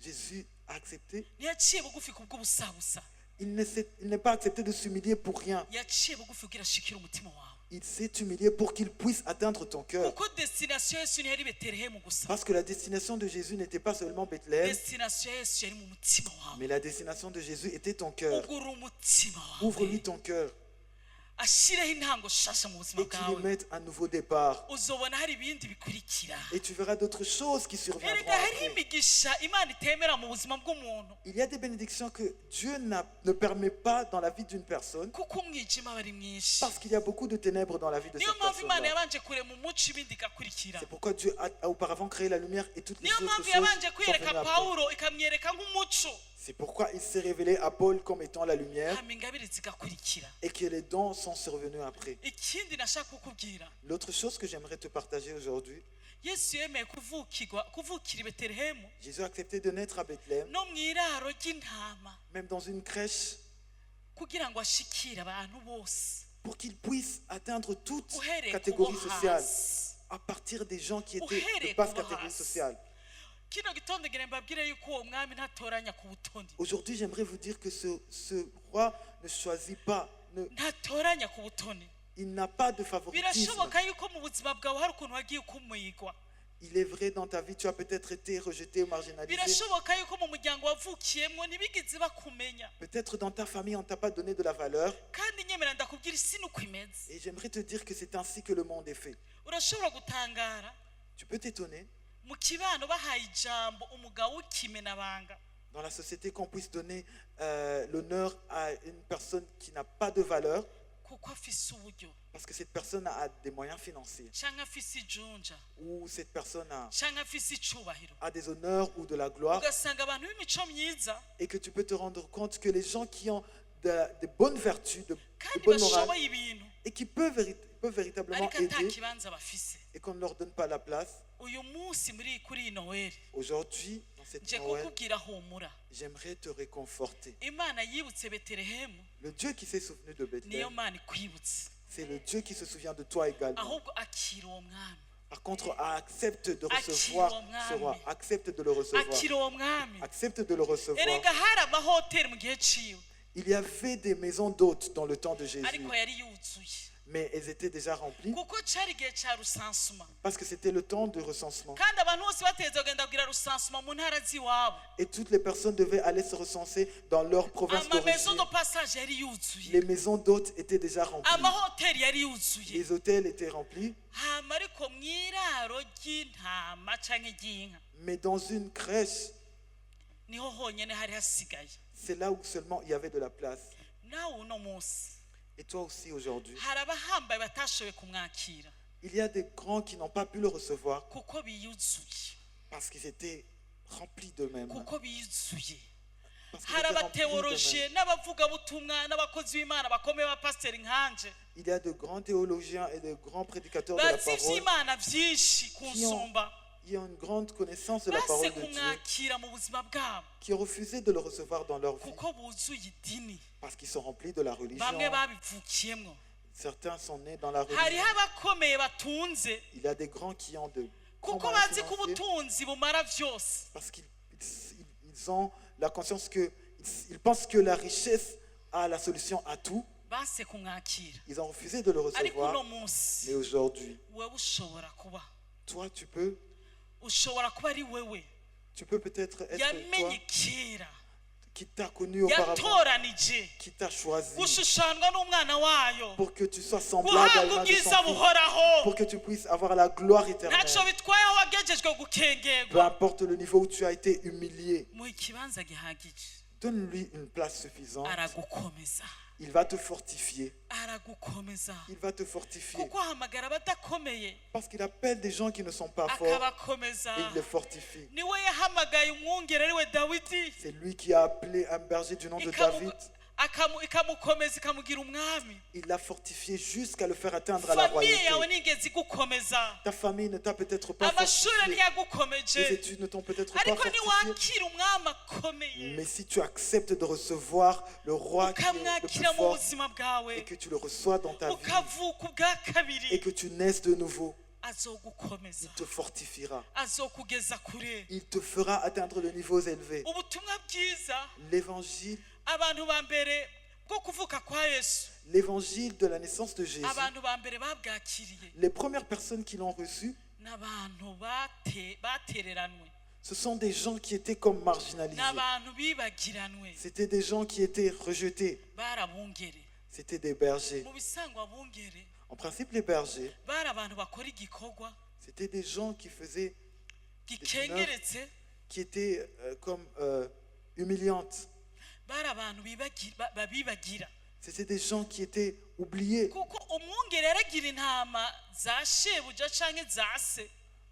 Jésus a accepté. niyo yaciye bugufi kubw'ubusabusa il n'est pas accepté de s'humilier pour rien. yaciye bugufi kugira ashikire umutima wawe Il s'est humilié pour qu'il puisse atteindre ton cœur. kuko destination ya yesu ntiyari betelehemu gusa Parce que la destination de Jésus n'était pas seulement Bethléem, destination ya yesu yari mu mutima wawe mais la destination de Jésus était ton cœur. ugura umutima wawe Ouvre-lui ton cœur ashireho intango shasha mu buzima et qu'il y bwawe mette un nouveau départ. uzobona hari ibindi bikurikira Et tu verras d'autres choses qui surviendront erega hariho après. imigisha imana itemera mu buzima bw'umuntu Il y a des bénédictions que Dieu ne permet pas dans la vie d'une personne kuko umwijima aba ari mwinshi parce qu'il y a beaucoup de ténèbres dans la vie de niyo cette mpamvu imana personne. yabanje kurema umuco ibindi igakurikira C'est pourquoi Dieu a auparavant créé la lumière et toutes les niyo autres mpamvu choses yabanje sont kwiyereka venues après. pawulo ikamwereka nk'umuco C'est pourquoi il s'est révélé à Paul comme étant la lumière hama ingabire zigakurikira et que les dons sont survenus après. ikindi nashaka kukubwira L'autre chose que j'aimerais te partager aujourd'hui, yesu yemeye kuvukira i betelehemu Jésus a accepté de naître à Bethléem, no mu iraro ry'intama même dans une crèche, kugira ngo ashikire abantu bose pour qu'il puisse atteindre toute uhereye ku bo catégorie sociale, hasi à partir des gens qui étaient Uhereye de basse ku bo catégorie hasi. sociale. kino gitondo ngira mbabwire yuko uwo mwami ntatoranya ku butoni Aujourd'hui, j'aimerais vous dire que ce roi ne choisit pas, ntatoranya ku butoni il n'a pas de favoritisme. birashoboka yuko mu buzima bwawe hari ukuntu wagiye ukumwigwa Il est vrai, dans ta vie, tu as peut-être été rejeté ou marginalisé. birashoboka yuko mu muryango wavukiyemo ntibigeze bakumenya Peut-être dans ta famille, on ne t'a pas donné de la valeur. kandi nyemera ndakubwira isi nuko imeze Et j'aimerais te dire que c'est ainsi que le monde est fait. urashobora gutangara Tu peux t'étonner mu kibano bahaye ijambo umugabo w'ikimenabanga dans la société qu'on puisse donner l'honneur à une personne qui n'a pas de valeur kuko afise uburyo parce que cette personne a des moyens financiers canke afise ijunja ou cette personne canke afise icubahiro a des honneurs ou de la gloire ugasanga abantu b'imico myiza et que tu peux te rendre compte que les gens qui ont de bonnes vertus, de kandi bonnes morales bashoboye ibintu et qui peuvent véritablement ariko ata aider kibanza bafise et qu'on ne leur donne pas la place, uyu munsi kuri iyi noweli aujourd'hui, dans cette nje Noël, kukubwira humura j'aimerais te réconforter. imana yibutse betelehemu Le Dieu qui s'est souvenu de niyo Bethléem, mana ikwibutse c'est le Dieu qui se souvient de toi également. ahubwo akira uwo mwami Par contre, accepte de Akira recevoir umwami. ce roi. Accepte de le recevoir. akira uwo mwami Accepte de le recevoir. erega hari amahoteli mu gihe ciwe Il y avait des maisons d'hôtes dans le temps de Jésus, ariko yari yuzuye mais elles étaient déjà remplies kuko cari igihe ca rusansuma parce que c'était le temps de recensement. kandi abantu bose bateze kugenda kugira rusansuma mu ntara z'iwabo Et toutes les personnes devaient aller se recenser dans leur province amamezo d'origine. de passage yari yuzuye Les maisons d'hôtes étaient déjà remplies. amahoteli yari yuzuye Les hôtels étaient remplis, hama ariko mu iraro ry'intama canke ry'inka mais dans une crèche, niho honyene hari hasigaye c'est là où seulement il y avait de la place. nawe uno munsi Et toi aussi aujourd'hui, hari abahambaye batashoboye kumwakira il y a des grands qui n'ont pas pu le recevoir kuko biyuzuye parce qu'ils étaient remplis d'eux-mêmes. kuko biyuzuye Parce qu'ils hari étaient remplis abateolojiye d'eux-mêmes. n'abavugabutumwa n'abakozi b'imana bakomeye ba pasiteri nkanje Il y a de grands théologiens et de grands prédicateurs de la bazi parole ivy'imana vyinshi kunsumba qui ont une grande connaissance de la base parole de Dieu, kumwakira mu buzima bwabo qui ont refusé de le recevoir dans leur vie kuko buzuye idini parce qu'ils sont remplis de la religion. bamwe babivukiyemwo Certains sont nés dans la hariho religion. abakomeye batunze Il y a des grands qui ont de grands kuko moyens bazi ko financiers ubutunzi bumara vyose parce qu'ils ont la conscience que ils pensent que la richesse a la solution à tout. base kumwakira Ils ont refusé de le ariko uno recevoir. munsi Mais aujourd'hui, wewe ushobora kuba toi, tu kuba ari wewe peux peut-être être toi yamenye kera qui t'a connu auparavant, yatoranije qui t'a choisi gushushanwa n'umwana wayo pour que tu sois semblable à guhabwa l'un de son ubwiza fils, buhoraho pour que tu puisses avoir la gloire éternelle. ntacyo bitwaye aho wagejejwe Peu gukengerwa importe le niveau où tu as été humilié, mu ikibanza gihagije donne-lui une place suffisante. aragukomeza Il va te fortifier. aragukomeza Il va te fortifier. kuko ahamagara abadakomeye Parce qu'il appelle des gens qui ne sont pas forts akabakomeza et il les fortifie. niwe yahamagaye umwungere ariwe dawidi C'est lui qui a appelé un berger du nom de David. ikamukomeza ikamugira umwami Il l'a fortifié jusqu'à le faire atteindre à la famiye yawe royauté. nigeze igukomeza Ta famille ne t'a peut-être pas amashuri fortifié. ntiyagukomeje Les études ne t'ont peut-être pas ariko fortifié. niwakira umwami akomeye Mais si tu acceptes de recevoir le roi qui est le plus ukamwakira mu fort buzima bwawe et que tu le reçois dans ta vie ukavuka ubwa et kabiri que tu naisses de nouveau, azogukomeza il te fortifiera. azokugeza kure Il te fera atteindre de niveaux élevés. ubutumwa bwiza L'évangile abantu ba mbere bwo kuvuka kwa Yesu, l'évangile de la naissance de Jésus, abantu ba mbere babwakiriye les premières personnes qui l'ont reçu, n'abantu batereranwe, ce sont des gens qui étaient comme marginalisés. n'abantu bibagiranwe, C'était des gens qui étaient rejetés. barabungere. C'était des bergers. Mu bisangwa bungere En principe, les bergers, bari abantu bakora igikorwa c'était des gens qui faisaient, gikengeretse, qui étaient comme humiliantes. bari abantu babibagira, C'était des gens qui étaient oubliés kuko umwungere yaragira intama za shebuja canke za se,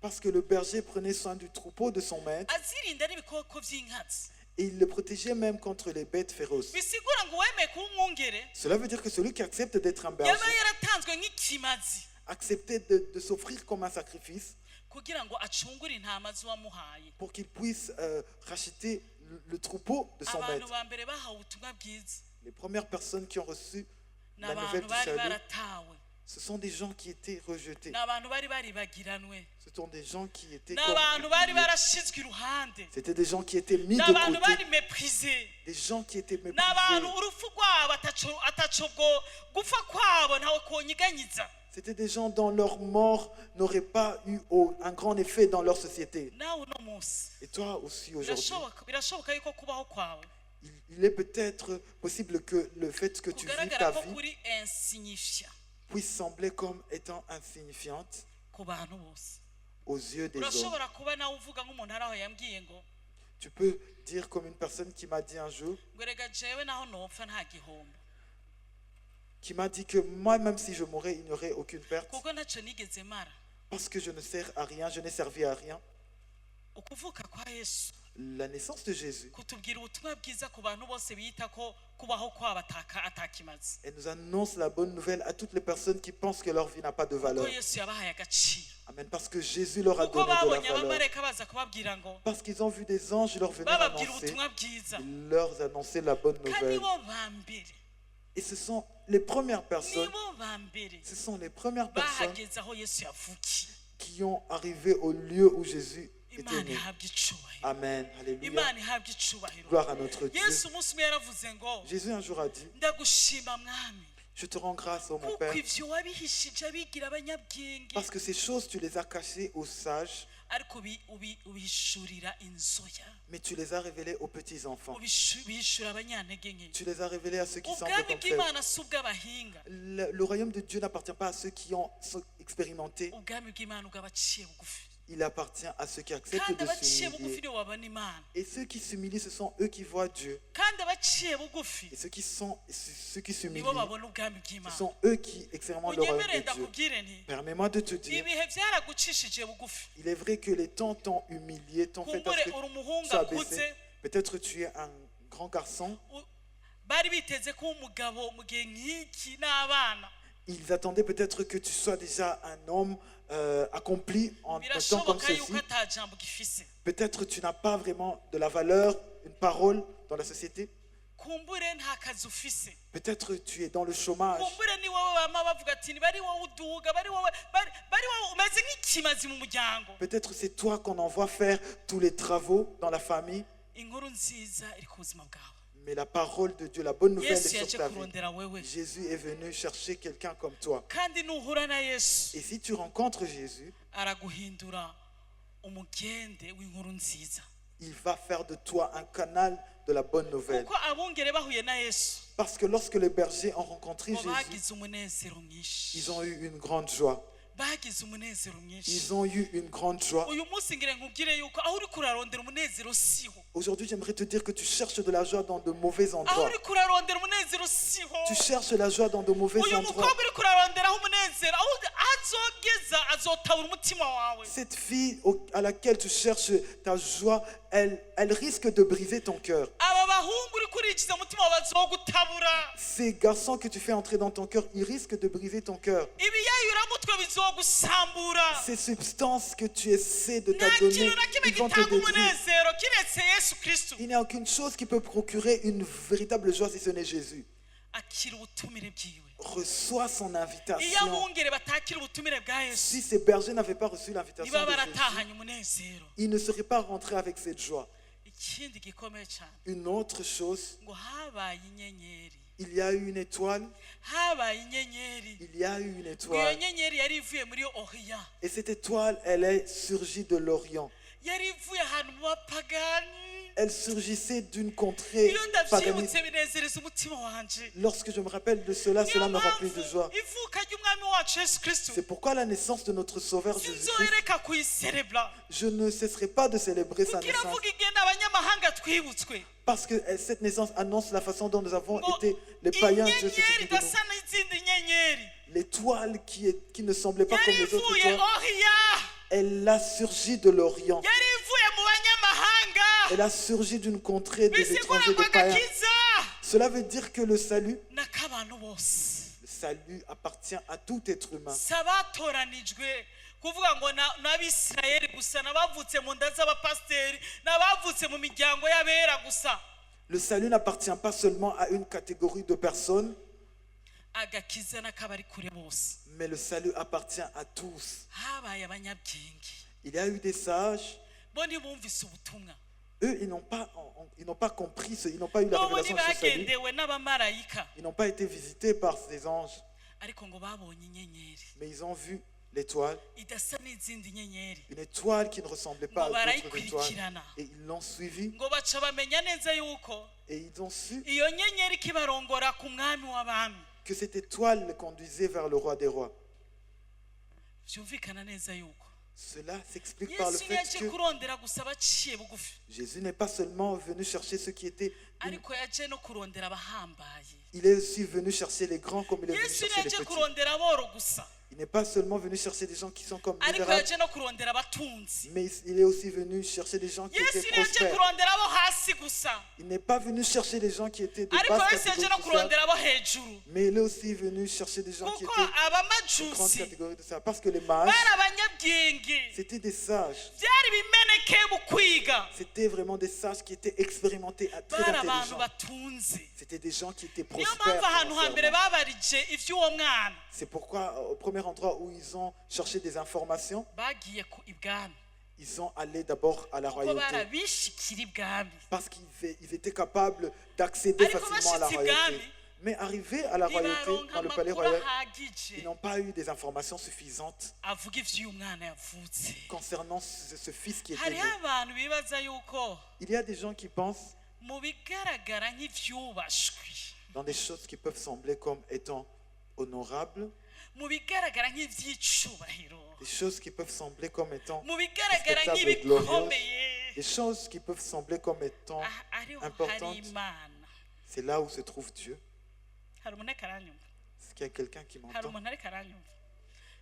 parce que le berger prenait soin du troupeau de son maître azirinda n'ibikoko vy'inkazi. et il le protégeait même contre les bêtes féroces. Bisigura ngo uwemeye kuba umwungere Cela veut dire que celui qui accepte d'être un berger yaba yaratanzwe nk'ikimazi acceptait de s'offrir comme un sacrifice kugira ngo acungure intama z'uwamuhaye. pour qu'il puisse racheter le troupeau de son Abantu maître. ba mbere bahawe ubutumwa bwiza Les premières personnes qui ont reçu ni la nouvelle abantu du bari salut, baratawe, ce sont des gens qui étaient rejetés. ni abantu bari baribagiranwe, Ce sont des gens qui étaient ni comme abantu bari oubliés. barashizwe iruhande, C'était des gens qui étaient mis ni de abantu côté, bari meprise, des gens qui étaient ni abantu méprisés. urupfu rwabo ataco bwo gupfa kwabo ntawe konyiganyiza. C'était des gens dont leur mort n'aurait pas eu un grand effet dans leur société. Nawe uno munsi Et toi aussi aujourd'hui, birashoboka yuko kubaho kwawe il est peut-être possible que le fait que tu vis kugaragara ta ko vie kuri insignifiant puisse sembler comme étant insignifiante ku bantu bose. aux yeux des hommes. Urashobora kuba nawe uvuga nk'umuntu ari aho yambwiye ngo Tu peux dire comme une personne qui m'a dit un jour, ngo rega jewe naho nopfa nta gihombo, qui m'a dit que moi, même si je mourrais, il n'y aurait aucune perte, kuko ntacyo nigeze mara. parce que je ne sers à rien, je n'ai servi à rien. Ukuvuka kwa Yesu La naissance de Jésus, kutubwira ubutumwa bwiza ku bantu bose bita ko kubaho kwabo atakimaze, elle nous annonce la bonne nouvelle à toutes les personnes qui pensent que leur vie n'a pas de kuko valeur. Yesu yabahaye agaciro, Amen. Parce que Jésus leur a kuko donné de la babonye valeur. abamarayika baza kubabwira ngo Parce qu'ils ont vu des anges leur venir bababwira annoncer, ubutumwa bwiza, ils leur annonçaient la bonne kandi nouvelle. bo ba mbere, Et ce sont les premières personnes, nibo ba mbere ce sont les premières personnes bahageze aho Yesu yavukiye. qui ont arrivé au lieu où Jésus était Imana né. ihabwa icubahiro, Amen. Alléluia. Imana ihabwa icubahiro. Gloire à notre Dieu. Yesu umunsi umwe yaravuze ngo Jésus un jour a dit, ndagushima mwami je te rends grâce, ô mon kuko Père, ivyo wabihishije abigira abanyabwenge, parce que ces choses, tu les as cachées aux sages, ariko ubihishurira inzoya, mais tu les as révélées aux petits-enfants. ubihishura abanyantege nke. Tu les as révélées à ceux qui semblent Ubwami comme faibles. bw'Imana si ubw'abahinga, Le royaume de Dieu n'appartient pas à ceux qui ont expérimenté, ubwami bw'Imana ubw'abaciye bugufi, il appartient à ceux qui acceptent kandi de abaciye bugufi s'humilier. nibo babona Imana, Et ceux qui s'humilient, ce sont eux qui voient Dieu. kandi abaciye bugufi Et ceux qui s'humilient, nibo babona ubwami ce bw'Imana. sont eux qui expérimentent le royaume Unyemere de Dieu. ndakubwire nti Permets-moi de te dire, ibihe byaragucishije bugufi, il est vrai que les temps t'ont humilié, t'ont fait kumbure à ce uri que umuhungu tu sois akuze, abaissé. Peut-être tu es un grand garçon. bari biteze ko umugabo mu gihe nk'iki n'abana Ils attendaient peut-être que tu sois déjà un homme accompli en un temps comme birashoboka ceci. yuko ata jambo gifise, Peut-être tu n'as pas vraiment de la valeur, une parole dans la société. kumbure nta kazi ufise, Peut-être tu es dans le chômage. kumbure ni wowe bama bavuga ati ni bari wowe uduga, bari wowe umeze nk'ikimazi mu muryango. Peut-être c'est toi qu'on envoie faire tous les travaux dans la famille. Inkuru nziza iri ku buzima bwawe, Mais la parole de Dieu, la bonne nouvelle Yesu est yaje sur ta vie. kurondera wewe, Jésus est venu chercher quelqu'un comme toi. kandi nuhura na Yesu Et si tu rencontres Jésus, araguhindura umugende w'inkuru nziza, il va faire de toi un canal de la bonne nouvelle. kuko abungere bahuye na Yesu Parce que lorsque les bergers ont rencontré ngo Jésus, bagize umunezero mwinshi, ils ont eu une grande joie. bagize umunezero mwinshi. Ils ont eu une grande joie. Uyu munsi ngire nkubwire yuko aho uri kurarondera umunezero siho, Aujourd'hui, j'aimerais te dire que tu cherches de la joie dans de mauvais aho endroits. uri kurarondera umunezero siho. Tu cherches la joie dans de mauvais Uyu endroits. mukobwa uri kuraronderaho umunezero aho azogeza azotabura umutima wawe. Cette fille à laquelle tu cherches ta joie, elle risque de briser ton cœur. Aba bahungu uri kurikiza umutima wawe bazogutabura. Ces garçons que tu fais entrer dans ton cœur, ils risquent de briser ton cœur. Ibiyayuramutwe bizogusambura. Ces substances que tu essaies de Nta t'adonner, kintu na kimwe ils vont te gitanga détruire. umunezero kiretse Yesu Kristo. Il n'y a aucune chose qui peut procurer une véritable joie si ce n'est Jésus. Akira ubutumire bwiwe. Reçois son Iyo invitation. abungere batakira ubutumire bwa Yesu Si ces bergers n'avaient pas reçu l'invitation niba de Jésus, baratahanye umunezero. ils ne seraient pas rentrés avec cette joie. ikindi gikomeye cyane Une autre chose, ngo habaye inyenyeri il y a eu une étoile. habaye inyenyeri Il y a eu une ngo iyo étoile. nyenyeri yari ivuye muri Oriya Et cette étoile, elle est surgie de l'Orient. yari ivuye ahantu mu bapagani Elle surgissait d'une contrée iyo paganiste. ndabyibutse binezereza umutima wanje Lorsque je me rappelle de cela, niyo cela me remplit de mpamvu joie. ivuka ry'umwami wacu Yesu Kristo C'est pourquoi la naissance de notre Sauveur Jésus-Christ, sinzoreka kuyiserebura je ne cesserai pas de célébrer sa kugira naissance. avuga igenda abanyamahanga twibutswe Parce que cette naissance annonce la façon dont nous avons ngo été les païens. Dieu s'est inyenyeri occupé de nous. idasa n'izindi nyenyeri L'étoile qui ne semblait pas comme yari les autres ivuye étoiles, Oriya elle a surgi de l'Orient. yari ivuye mu banyamahanga Elle a surgi d'une contrée des bisigura étrangers, ngo des païens. agakiza Cela veut dire que le salut n'ak'abantu bose Le salut appartient à tout être humain. si abatoranijwe kuvuga ngo n'abisirayeli gusa n'abavutse mu nda z'abapasiteri n'abavutse mu miryango y'abera gusa Le salut n'appartient pas seulement à une catégorie de personnes, agakiza n'akabari kure bose mais le salut appartient à tous. habaye abanyabwenge Il y a eu des sages. bo ntibumvise ubutumwa Eux, ils n'ont pas compris, ils n'ont pas eu la bobo révélation de ce salut. ntibagendewe n'abamarayika Ils n'ont pas été visités par ces anges, ariko ngo babonye inyenyeri mais ils ont vu l'étoile, idasa n'izindi nyenyeri une étoile qui ne ressemblait pas à ngo d'autres étoiles. barayikurikirana Et ils l'ont suivi ngo baca bamenya neza yuko et ils ont su iyo nyenyeri ikibarongora ku mwami w'abami que cette étoile les conduisait vers le roi des rois. byumvikana neza yuko Cela s'explique par le yesu fait ntiyaje que kurondera gusa abaciye bugufi Jésus n'est pas seulement venu chercher ceux qui étaient... ariko yaje no kurondera abahambaye Il est aussi venu chercher les grands comme il est venu yesu chercher les ntiyaje petits. kurondera aboro gusa Il n'est pas seulement venu chercher des gens qui sont comme ariko misérables, yaje no kurondera abatunzi mais il est aussi venu chercher des gens qui yesu étaient ntiyaje prospères. kurondera abo hasi gusa Il n'est pas venu chercher des gens qui étaient de ariko basse yesu yaje catégorie no sociale, kurondera abo hejuru mais il est aussi venu chercher des gens qui kuko étaient de grande abamajusi catégorie de ça. Parce que les mages, bari abanyabwenge c'était des sages. byari bimenekeye mu kwiga C'était vraiment des sages qui étaient expérimentés, très bari abantu intelligents. batunze C'était des gens qui étaient niyo prospères mpamvu ahantu hambere financièrement. babarije iby'uwo mwana C'est pourquoi, au premier endroit où ils ont cherché des informations, bagiye ku ibwami ils sont allés d'abord à la kuko royauté. barabishikira ibwami Parce qu'ils étaient capables d'accéder ariko facilement à la bashitse royauté. ibwami Mais arrivés à la royauté, ntibaronka dans le palais amakuru royal, ahagije ils n'ont pas eu des informations suffisantes avuga iby'uyu mwana yavutse concernant ce fils qui était hariho né. abantu bibaza yuko Il y a des gens qui pensent mu bigaragara nk'ibyubashwe dans des choses qui peuvent sembler comme étant honorables, mu bigaragara nk'iby'icyubahiro des choses qui peuvent sembler comme étant mu bigaragara respectables et glorieuses, nk'ibikomeye des choses qui peuvent sembler comme étant ariho hari importantes. imana C'est là où se trouve Dieu. hari umuntu ariko aranyumva Est-ce qu'il y a quelqu'un qui hari m'entend? umuntu ariko aranyumva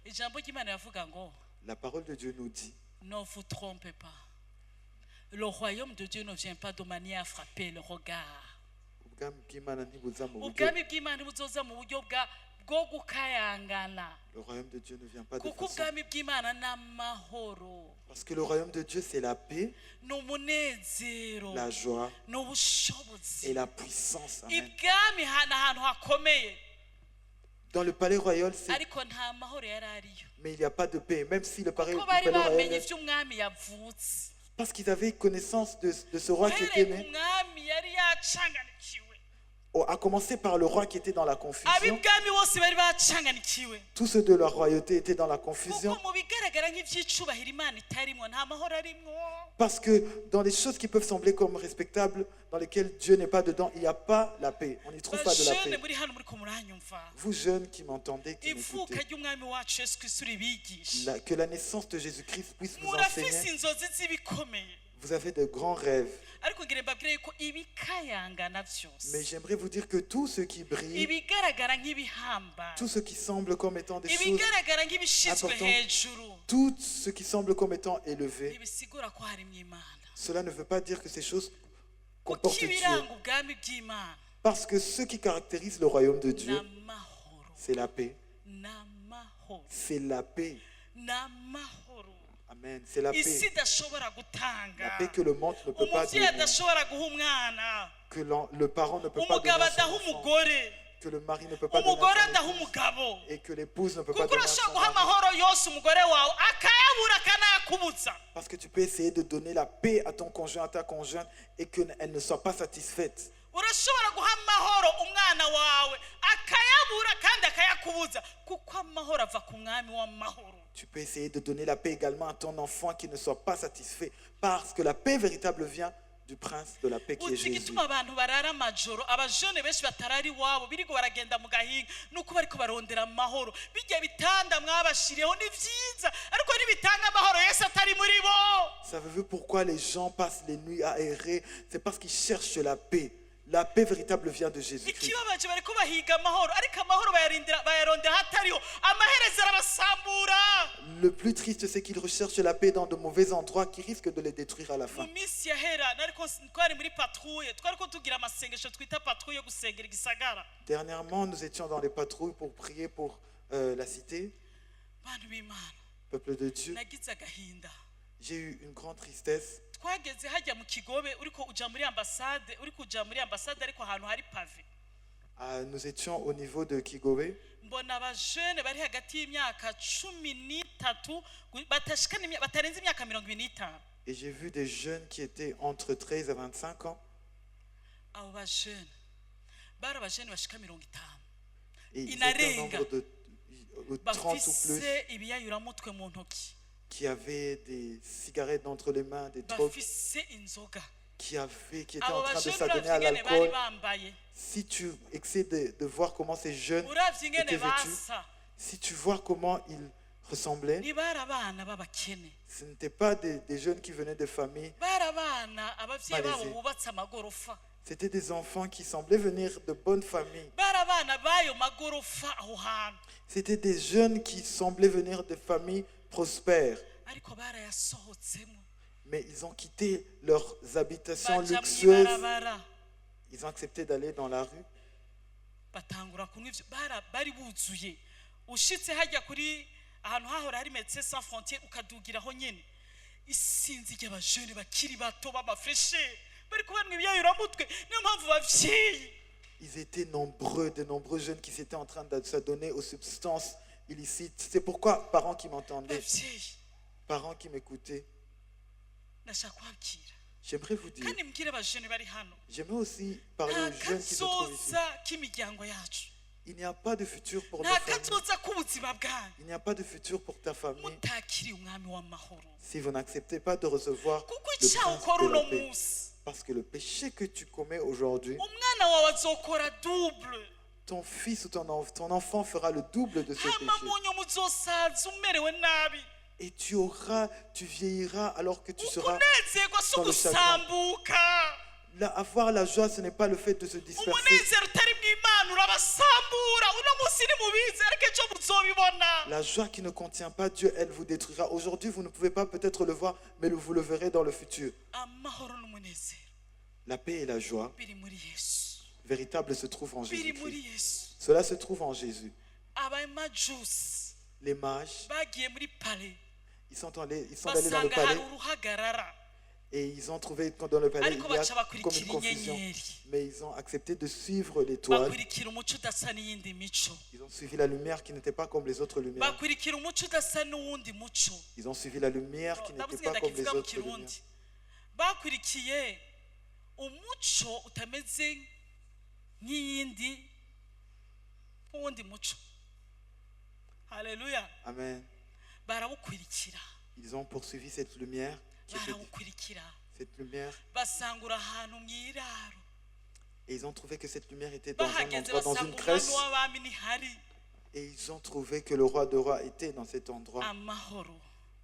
ijambo ry'imana yavuga ngo La parole de Dieu nous dit, ne vous trompez pas, le royaume de Dieu ne vient pas de manière à frapper le regard. ubwami bw'Imana ntibuza mu buryo. ubwami bw'imana buzoza mu buryo bwo gukayangana Le royaume de Dieu ne vient pas de kuko façon. ubwami bw'imana ni amahoro Parce que le royaume de Dieu, c'est la paix, ni umunezero la joie ni ubushobozi et la puissance. Amen. ibwami ni ahantu hakomeye Dans le palais royal, c'est... ariko nta mahoro yari ariyo mais il n'y a pas de paix, même si le palais, kuko le bari palais bamenye royal... iby'umwami yavutse Parce qu'ils avaient connaissance de ce roi qui était uhereye ku né, mwami yari yacanganikiwe à commencer par le roi qui était dans la confusion. ab'ibwami bose bari bacanganikiwe Tous ceux de la royauté étaient dans la confusion. kuko mu bigaragara nk'iby'icubahiro imana itarimo nta mahoro arimo Parce que dans les choses qui peuvent sembler comme respectables, dans lesquelles Dieu n'est pas dedans, il n'y a pas la paix. On n'y trouve pas de la bajene paix. muri hano muriko muranyumva Vous jeunes qui m'entendez, qui ivuka m'écoutez, ry'umwami wacu yesu kristo uribigisha que la naissance de Jésus-Christ puisse vous murafise enseigner. inzozi z'ibikomeye Vous avez de grands rêves. ariko ngire mbabwire yuko ibikayangana byose Mais j'aimerais vous dire que tout ce qui brille, ibigaragara nk'ibihamba tout ce qui semble comme étant des choses, ibigaragara nk'ibishizwe important. hejuru tout ce qui semble comme étant élevé, ntibisigura ko harimo imana cela ne veut pas dire que ces choses kuko comportent Dieu. ibiranga ubwami bw'imana Parce que ce qui caractérise le royaume de ni Dieu, amahoro c'est la paix. ni amahoro C'est la paix. ni amahoro Amen. C'est la isi paix. idashobora gutanga La paix que le monde ne peut pas umubyeyi donner, adashobora guha umwana que le parent ne peut pas donner umugabo à son adaha enfant, umugore que le mari ne peut pas donner umugore à adaha son épouse umugabo et que l'épouse ne peut pas kuko donner à urashobora son guha mari. amahoro yose umugore wawe akayabura akanayakubuza. Parce que tu peux essayer de donner la paix à ton conjoint, à ta conjointe, et qu'elle ne soit pas satisfaite. urashobora guha amahoro umwana wawe akayabura kandi akayakubuza kuko amahoro ava ku mwami w'amahoro. Tu peux essayer de donner la paix également à ton enfant qui ne soit pas satisfait, parce que la paix véritable vient du prince de la paix qui est uzi Jésus. igituma abantu barara amajoro abajene benshi batarari iwabo birigo baragenda mu gahinga nuko bariko barondera amahoro. Bijya bitanda mwabashiriyeho ni vyiza ariko nibitanga amahoro Yesu atari muri bo. Savez-vous pourquoi les gens passent les nuits à errer? C'est parce qu'ils cherchent la paix. La paix véritable vient de Jésus-Christ. Ikibabaje bariko bahiga amahoro ariko amahoro bayarondera hatariho amaherezo arabasambura. Le plus triste, c'est qu'ils recherchent la paix dans de mauvais endroits qui risquent de les détruire à la fin. Mu minsi yahera nariko twari muri patrouille twariko tugira amasengesho twita patrouille yo gusengera igisagara. Dernièrement, nous étions dans les patrouilles pour prier pour la cité, Bantu b'Imana peuple de Dieu. nagize agahinda. J'ai eu une grande tristesse. Twageze hajya mu Kigobe uriko uja muri ambassade ariko ahantu hari pave. Nous étions au niveau de Kigobe. Mbona abajene bari hagati y'imyaka 13 batarenze imyaka 25. Et j'ai vu des jeunes qui étaient entre 13 et 25 ans. Abo bajene bari abajene bashika 50. Et ils Inarenga. étaient un nombre de 30 ou plus Bafise ibiyayuramutwe mu ntoki. qui avaient des cigarettes entre les mains, des drogues, Bafise inzoga. qui étaient Abo en train de bajene s'adonner à uravye ingene bari l'alcool. bambaye. Si tu essaies de voir comment ces jeunes Uravye étaient ingene vêtus, basa. si tu vois comment ils ressemblaient, Ni bari abana b'abakene. ce n'étaient pas des jeunes qui venaient de familles, Bari abana abavyeyi babo Malaise. bubatse amagorofa. c'était des enfants qui semblaient venir de bonnes familles. Bari abana bayo magorofa aho hantu. C'était des jeunes qui semblaient venir de familles prospères, Ariko barayasohotsemo. mais ils ont quitté leurs habitations Baja luxueuses, mw'ibarabara. ils ont accepté d'aller dans la rue. Batangura kunywa ivyo bari buzuye. Ushitse hajya kuri ahantu hahora hari Médecins Sans Frontières ukadugiraho nyene. Isinzi ry'abajene bakiri bato b'amafreshe bari kubanywa ibyayuramutwe niyo mpamvu bavyeyi. Ils étaient nombreux, de nombreux jeunes qui étaient en train de s'adonner aux substances illicites. C'est pourquoi, parents qui m'entendaient, Bavyeyi parents qui m'écoutaient, ndashaka kubabwira. j'aimerais vous dire, Kandi mbwire abajene bari hano. j'aimerais aussi parler aux jeunes qui se trouvent ici. Kazoza k'imiryango yacu. Il n'y a pas de futur pour nos Nta familles. kazoza k'ubuzima bwanyu. Il n'y a pas de futur pour ta famille Mutakiri umwami w'amahoro. si vous n'acceptez pas de recevoir Kuko le icyaha prince ukora de la uno paix. munsi. Parce que le péché que tu commets aujourd'hui, Umwana wawe azokora double. ton fils ou ton enfant fera le double de ce Hama péché. munyu muzosaza umerewe nabi. Et tu vieilliras alors que tu seras... Ukunezerwa si dans le chagrin. ugusambuka. Avoir la joie, ce n'est pas le fait de se disperser. Umunezero utari mw'Imana urabasambura. Uno munsi nimubizi ariko ejo muzobibona. La joie qui ne contient pas Dieu, elle vous détruira. Aujourd'hui, vous ne pouvez pas peut-être le voir, mais vous le verrez dans le futur. Amahoro n'umunezero La paix et la joie biri muri Yesu. véritable se trouvent en Biri muri Jésus-Christ. Yesu. Cela se trouve en Jésus. Abamajusi Les mages, bagiye muri palais. ils sont allés dans le Basanga hari palais uruhagarara. et ils ont trouvé que dans le palais, il Ariko y a baca comme une bakurikira confusion. inyenyeri. Mais ils ont accepté de suivre l'étoile. Bakurikira umuco udasa n'iyindi mico. Ils ont suivi la lumière qui n'était pas comme les autres lumières. Bakurikira umuco udasa n'uwundi muco. Ils ont suivi la lumière qui n'était Ndavuze pas comme les ndakivuga mu autres lumières. Kirundi. Bakurikiye umuco utameze nk'uwundi muco. Haleluya. Amen. Barawukurikira. Ils ont poursuivi cette lumière, Barawukurikira. cette lumière, Basangura ahantu mw'iraro. et ils ont trouvé que cette lumière était dans un Bahageze endroit, dans basanga une umwami crèche, w'abami ntihari. et ils ont trouvé que le roi de rois était dans cet endroit. Amahoro,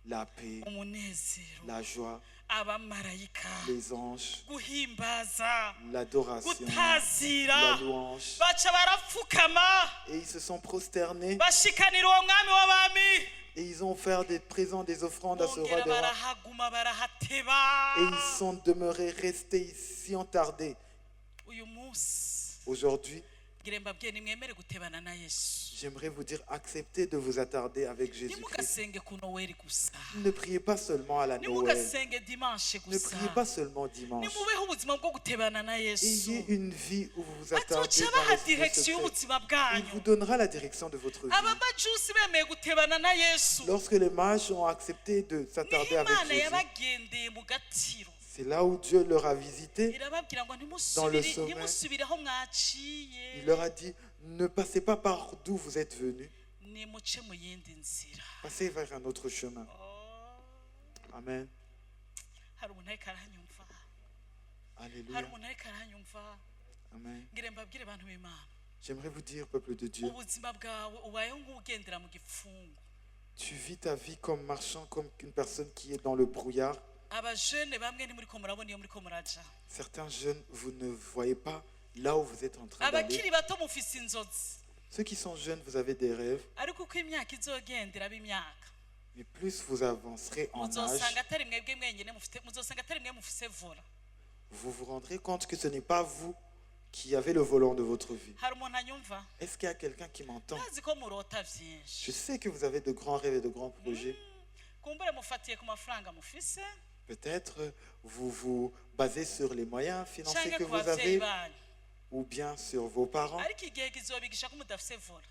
La paix, umunezero, la joie, abamarayika, les anges, guhimbaza, l'adoration, la gutazira. louange. Baca barapfukama. Et ils se sont prosternés Bashikanira uwo mwami w'abami. et ils ont offert des présents, des offrandes à ce roi Bongera de rois. barahaguma barahateba. Et ils sont demeurés, restés ici, ont tardé. Uyu munsi Aujourd'hui, ngire mbabwiye nimwemere gutebana na Yesu. J'aimerais vous dire, acceptez de vous attarder avec Jésus-Christ. Nimugasenge ku Noweli gusa. Ne priez pas seulement à la Noël. Nimugasenge dimanche Ne gusa. priez pas seulement dimanche. Nimubeho ubuzima bwo gutebana na Yesu. Ayez une vie où vous vous attardez Azoca dans baha l'esprit direction secret. y'ubuzima Il bwanyu. vous donnera la direction de votre vie. Aba bajusi bemeye gutebana na Yesu. Lorsque les mages ont accepté de s'attarder avec Imana Jésus, yabagendeye mu gatiro. c'est là où Dieu leur a visité. Irababwira ngo Dans le sommet. ntimusubireho mwaciye. Il leur a dit, ne passez pas par d'où vous êtes venus. Nimuce mu yindi nzira. Passez vers un autre chemin. Oh, Amen. hari umuntu ariko aranyumva. Hari Alléluia. umuntu ariko aranyumva. Amen. Ngire mbabwire abantu b'Imana. J'aimerais vous dire, peuple de Dieu, Ubuzima bwawe ubayeho nk'ugendera mu gifungo. tu vis ta vie comme marchant, comme une personne qui est dans le brouillard. Abajene bamwe ntimuriko murabona iyo muriko muraja. Certains jeunes, vous ne voyez pas là où vous êtes en train d'aller. Abakiri bato mufise inzozi. Ceux qui sont jeunes, vous avez des rêves, Ariko uko imyaka izogendera b'imyaka. mais plus vous avancerez en âge, Muzosanga atari mwebwe mwenyine mufite muzosanga atari mwe mufise vola. vous vous rendrez compte que ce n'est pas vous qui avez le volant de votre vie. Hari umuntu anyumva. Est-ce qu'il y a quelqu'un qui m'entend? Ndazi ko murota vyinshi. Je sais que vous avez de grands rêves et de grands projets. Kumbure mufatiye ku mafaranga mufise. Peut-être vous vous basez sur les moyens financiers Canke que ku vous bavyeyi avez banyu. ou bien sur vos parents. Ariko igihe kizobigisha ko mudafise vola.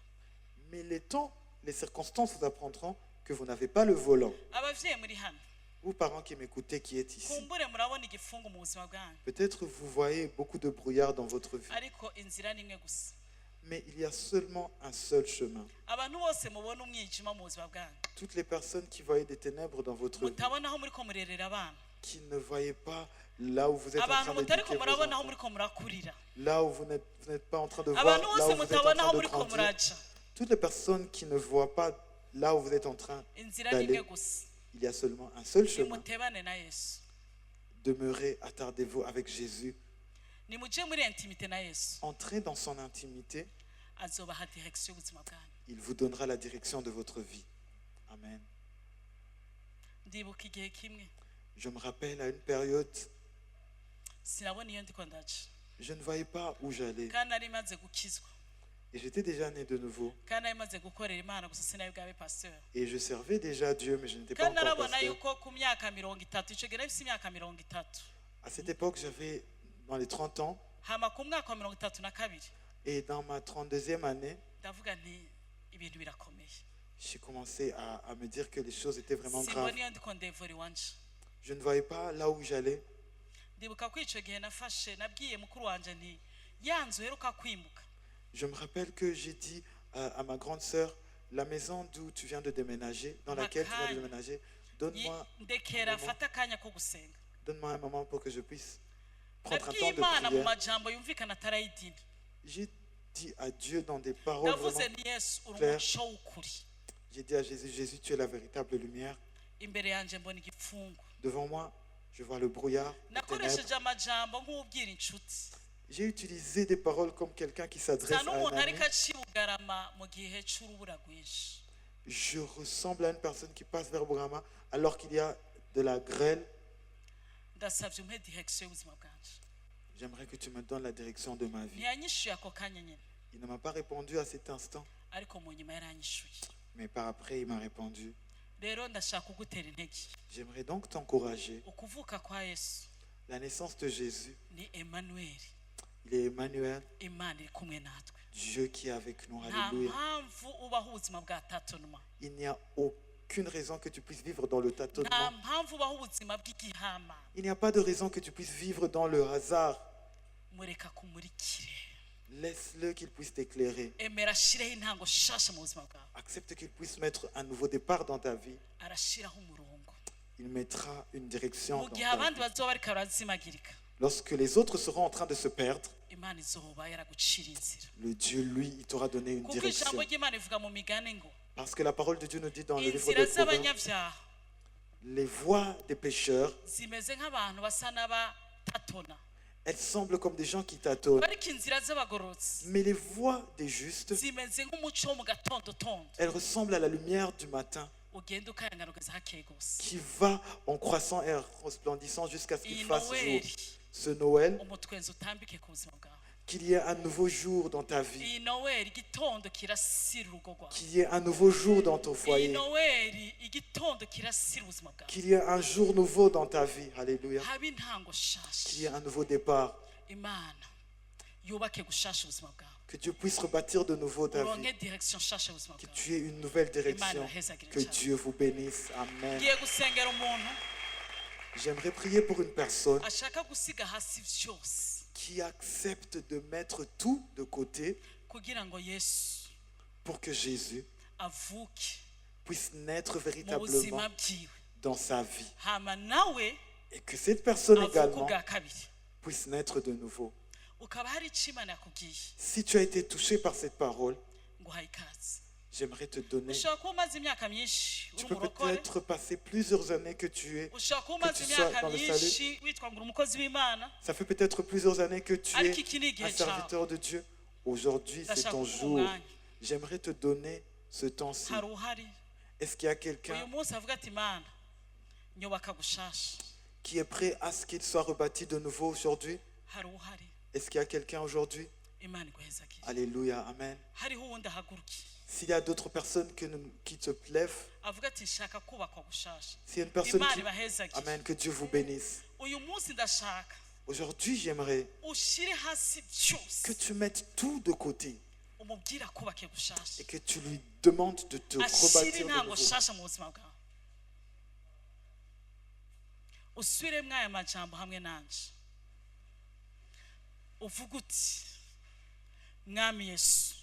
Mais les temps, les circonstances vous apprendront que vous n'avez pas le volant. Abavyeyi muri hano. Vous, parents qui m'écoutez, qui êtes ici, Kumbure murabona igifungo mu buzima bwanyu. peut-être vous voyez beaucoup de brouillard dans votre vie. Ariko inzira nimwe gusa. Mais il y a seulement un seul chemin. Abantu bose mubona umwijima mu buzima bwanyu. Toutes les personnes qui voyaient des ténèbres dans votre vie, Mutabona aho muriko murerera abana. qui ne voyaient pas là où vous êtes en Abantu train mutariko d'éduquer vos murabona aho enfants, muriko murakurira. là où vous n'êtes pas en train de voir, Abantu là bose où vous êtes en mutabona aho train de muriko grandir. muraja. Toutes les personnes qui ne voient pas là où vous êtes en train Inzira d'aller, nimwe gusa. il y a seulement un seul chemin. Nimutebane na Yesu. Demeurez, attardez-vous avec Jésus. Nimuje muri intimité na Yesu. Entrez dans son intimité. Azobaha direction y'ubuzima bwanyu. Il vous donnera la direction de votre vie. Amen. Ndibuka igihe kimwe Je me rappelle à une période, sinabona iyo ndiko ndaja. je ne voyais pas où j'allais. Kandi nari maze gukizwa. Et j'étais déjà né de nouveau. Kandi nari maze gukorera Imana gusa sinari bwabe pasteur. Et je servais déjà Dieu, mais je n'étais pas Kandi encore narabona pasteur. yuko ku myaka 30 ico gihe nafise imyaka 30. À cette époque, j'avais dans les 30 ans. Hama ku mwaka wa 32 Et dans ma 32e année, ndavuga nti ibintu birakomeye. j'ai commencé à me dire que les choses étaient vraiment graves. Simbona iyo ndiko ndevura iwanje. Je ne voyais pas là où j'allais. Ndibuka ko ico gihe nafashe nabwiye mukuru wanje nti yanzu heruka kwimuka. Je me rappelle que j'ai dit à ma grande sœur, la maison d'où tu viens de déménager, dans laquelle tu viens de déménager, donne-moi Ndekera fata akanya ko gusenga. un moment pour que je puisse prendre un Nabwiye temps de Imana mu prière. majambo yumvikana atarayidini. J'ai dit à Dieu dans des paroles Ndavuze vraiment ni Yesu uri claires. umuco w'ukuri. J'ai dit à Jésus, Jésus, tu es la véritable lumière. Imbere yanje mbona igifungo. Devant moi, je vois le brouillard, les ténèbres. Nakoresheje amajambo nk'ubwira inshuti. J'ai utilisé des paroles comme quelqu'un qui s'adresse Nta à un n'umuntu ami. ariko acibugarama mu gihe c'urubura rwinshi. Je ressemble à une personne qui passe vers Bourama alors qu'il y a de la grêle. Ndasavye umpe direction y'ubuzima bwanje. J'aimerais que tu me donnes la direction de ma vie. Ntiyanyishuye ako kanya nyene. Il ne m'a pas répondu à cet instant, Ariko mu nyuma yaranyishuye. mais par après, il m'a répondu. Rero ndashaka kugutera intege. J'aimerais donc t'encourager. Ukuvuka kwa Yesu La naissance de Jésus, ni Emmanuel. il est Emmanuel, Imana iri kumwe natwe. Dieu qui est avec nous. Nta Alléluia. mpamvu ubaho ubuzima bwa tatonuma. Il n'y a aucune raison que tu puisses vivre dans le Nta tâtonnement. mpamvu ubaho ubuzima bw'igihama. Il n'y a pas de raison que tu puisses vivre dans le hasard. Mureka kumurikire. Laisse-le qu'il puisse t'éclairer. Emera ashireho intango shasha mu buzima bwawe. Accepte qu'il puisse mettre un nouveau départ dans ta vie. Arashiraho umurongo. Il mettra une direction Mu dans gihe ta abandi vie. bazoba bariko barazimagirika, Lorsque les autres seront en train de se perdre, Imana izoba yaragucira inzira. le Dieu, lui, il t'aura donné une Kuko direction. ijambo ry'Imana rivuga mu migani ngo Parce que la parole de Dieu nous dit dans le livre inzira de Proverbes, z'abanyabyaha les voies des pécheurs, zimeze nk'abantu basa n'abatatona, elles semblent comme des gens qui tâtonnent. ariko inzira z'abagororotsi Mais les voies des justes, zimeze nk'umuco wo mu gatondo elles ressemblent à la lumière du matin ugenda ukayangana ugeza hakeye gose. qui va en croissant et en resplendissant jusqu'à ce qu'il Iyi fasse jour. Noweli Ce Noël, umutwenzi utambike ku buzima bwawe. Qu'il y ait un nouveau jour dans ta vie. iyi noweli igitondo kirasira urugo rwawe. Qu'il y ait un nouveau jour dans ton iyi foyer. noweli igitondo kirasira ubuzima bwawe. Qu'il y ait un jour nouveau dans ta vie. Alléluia. habe intango Qu'il y ait nshasha. un nouveau départ. imana yubake gushasha ubuzima bwawe. Que Dieu puisse rebâtir de nouveau ta vie. uronke direction nshasha ubuzima Que bwawe. tu aies une nouvelle direction. Que Dieu vous bénisse. Amen. ngiye gusengera umuntu J'aimerais prier pour une personne ashaka gusiga hasi byose qui accepte de mettre tout de côté kugira ngo Yesu pour que Jésus avuke puisse naître mu véritablement buzima bwiwe, dans sa vie. hama nawe Et que cette personne avuke également ubwa kabiri. puisse naître de nouveau. ukaba hari icyo Imana yakubwiye Si tu as été touché par cette parole, nguhaye ikaze. j'aimerais te donner. ushobora kuba umaze imyaka myinshi Tu uri peux umurokore, peut-être passer plusieurs années que tu es. ushobora kuba umaze que tu sois imyaka dans le myinshi witwa ngo uri umukozi w'Imana, Ça fait peut-être plusieurs années que tu ariko es iki ni igihe un cyawe. serviteur de Dieu. Aujourd'hui, c'est Ndashaka ton kuguha jour. umwanya. J'aimerais te donner ce temps-ci. hari uhari Est-ce qu'il y a uyu quelqu'un munsi avuga ati Imana nyubaka gushasha? qui est prêt à ce qu'il soit rebâti de nouveau aujourd'hui? hari uhari? Est-ce qu'il y a quelqu'un aujourd'hui? Imana iguhezagire. Alléluia, Amen. hariho uwundi ahaguruke S'il y a d'autres personnes qui te lèvent, avuga ati nshaka kubakwa gushasha. s'il y a une personne Imana qui... ibahezagire. Amen, que Dieu vous bénisse. uyu munsi ndashaka Aujourd'hui, j'aimerais ushyire hasi byose que tu mettes tout de côté umubwire akubake gushasha, et que tu lui demandes de te ashyire rebâtir de intango nouveau. nshasha mu buzima bwawe. usubiremo aya majambo hamwe nanje uvuga uti mwami Yesu,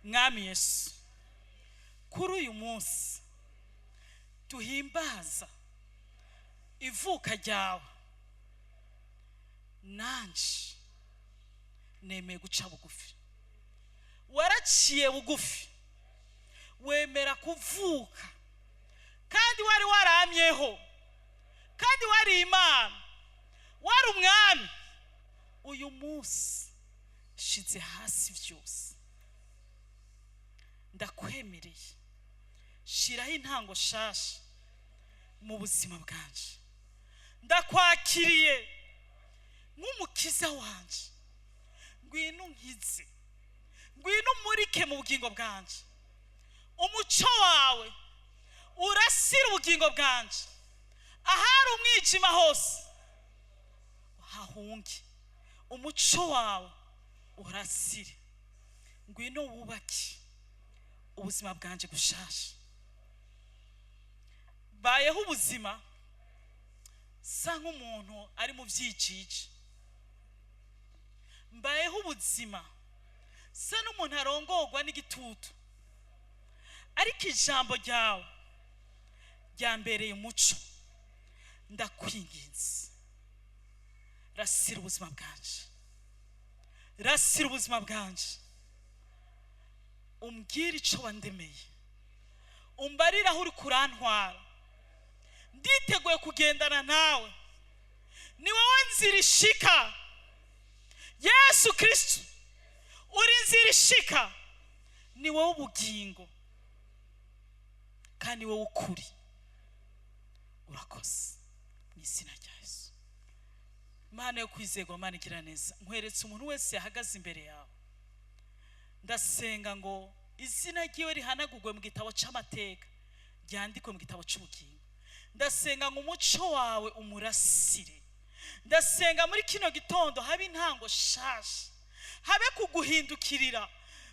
mwami Yesu, kuri uyu munsi tuhimbaza ivuka ryawe, nanje nemeye guca bugufi. waraciye bugufi wemera kuvuka, kandi wari waramyeho, kandi wari Imana, wari umwami. uyu munsi shize hasi byose, ndakwemereye shiraho intango shasha mu buzima bwanje. ndakwakiriye nk'umukiza wanje, ngwino unkize, ngwino umurike mu bugingo bwanje. umuco wawe urasira ubugingo bwanje, ahari umwijima hose hahunge. umuco wawe urasire, ngwino wubake ubuzima bwanje gushasha. bayeho ubuzima sa nk'umuntu ari mu byiciji, mbayeho ubuzima sa n'umuntu arongorwa n'igitutu, ariko ijambo ryawe ryambereye umuco. ndakwinginze, rasira ubuzima bwanje, rasira ubuzima bwanje. umbwire icyo wandemeye, umbarire aho uri kurantwara. nditeguye kugendana nawe, ni wowe nzira ishika. Yesu Kristo uri nzira ishika, ni wowe ubugingo, kandi wowe ukuri. urakoze mu izina rya Yesu. Mana yo kwizerwa, Mana igira neza, nkweretse umuntu wese yahagaze imbere yawe. ndasenga ngo izina ryiwe rihanagurwe mu gitabo cy'amateka, ryandikwe mu gitabo cy'ubugingo. ndasenga ngo umuco wawe umurasire. ndasenga muri kino gitondo habe intango shasha, habe kuguhindukirira.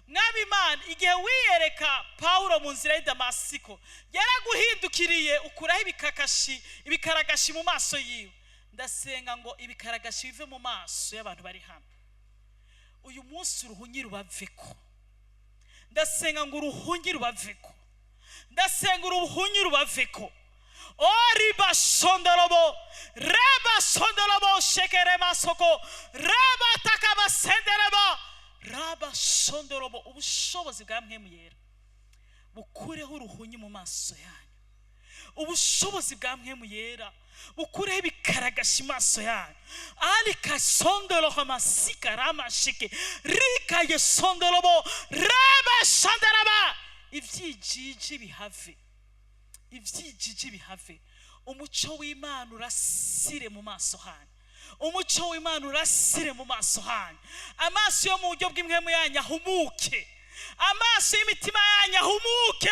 mwami Imana, igihe wiyereka Pawulo mu nzira y'i Damasiko, yaraguhindukiriye ukuraho ibikaragashi mu maso yiwe. ndasenga ngo ibikaragashi bive mu maso y'abantu bari hano uyu munsi. uruhunyi rubaveko. ndasenga ngo uruhunyi rubaveko. ndasenga uruhunyi rubaveko. Oriba sondorobo, reba sondorobo, shekere masoko, reba takaba sendereba, raba sondorobo. ubushobozi bwa mpemu yera bukureho uruhunyi mu maso yanyu. ubushobozi bwa mpemu yera bukureho ibikaragashi mu maso yanyu. alika sondorobo masika rama shike, rika ye sondorobo, reba sandereba. ibyijiji bihave, ibyijiji bihave. umuco w'Imana urasire mu maso hanyu. umuco w'Imana urasire mu maso hanyu, amaso yo mu buryo bw'impwemu yanyu ahumuke, amaso y'imitima yanyu ahumuke.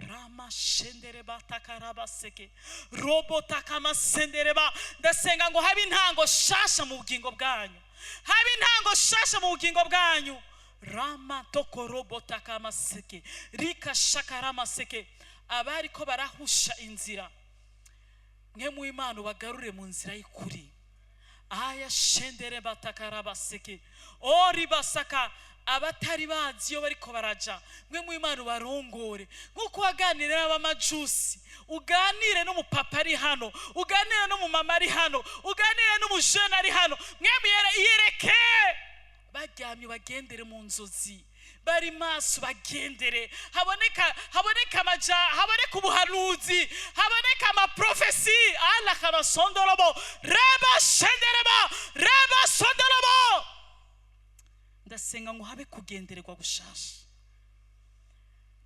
Rama shendere batakarabaseke robo takamasendereba. Ndasenga ngo habe intango shasha mu bugingo bwanyu, habe intango shasha mu bugingo bwanyu. Rama toko robo takamaseke rika shakaramaseke. Abari ko barahusha inzira, mwe mu Imana ubagarure mu nzira y'ukuri. Aya shendere batakarabaseke ori basaka. Abatari bazi iyo bariko baraja, mwe mu Imana ubarongore. Nkuko waganire n'abamajusi, uganire n'umupapa ari hano, uganire n'umumama ari hano, uganire n'umujene ari hano. Mwe yereke baryamye bagendere mu nzozi, bari maso bagendere. Haboneka amaja, haboneka ubuhanuzi, haboneka amaprofesi. Ala kabasondorobo reba shendereba reba sondorobo. Ndasenga ngo habe kugendererwa gushasha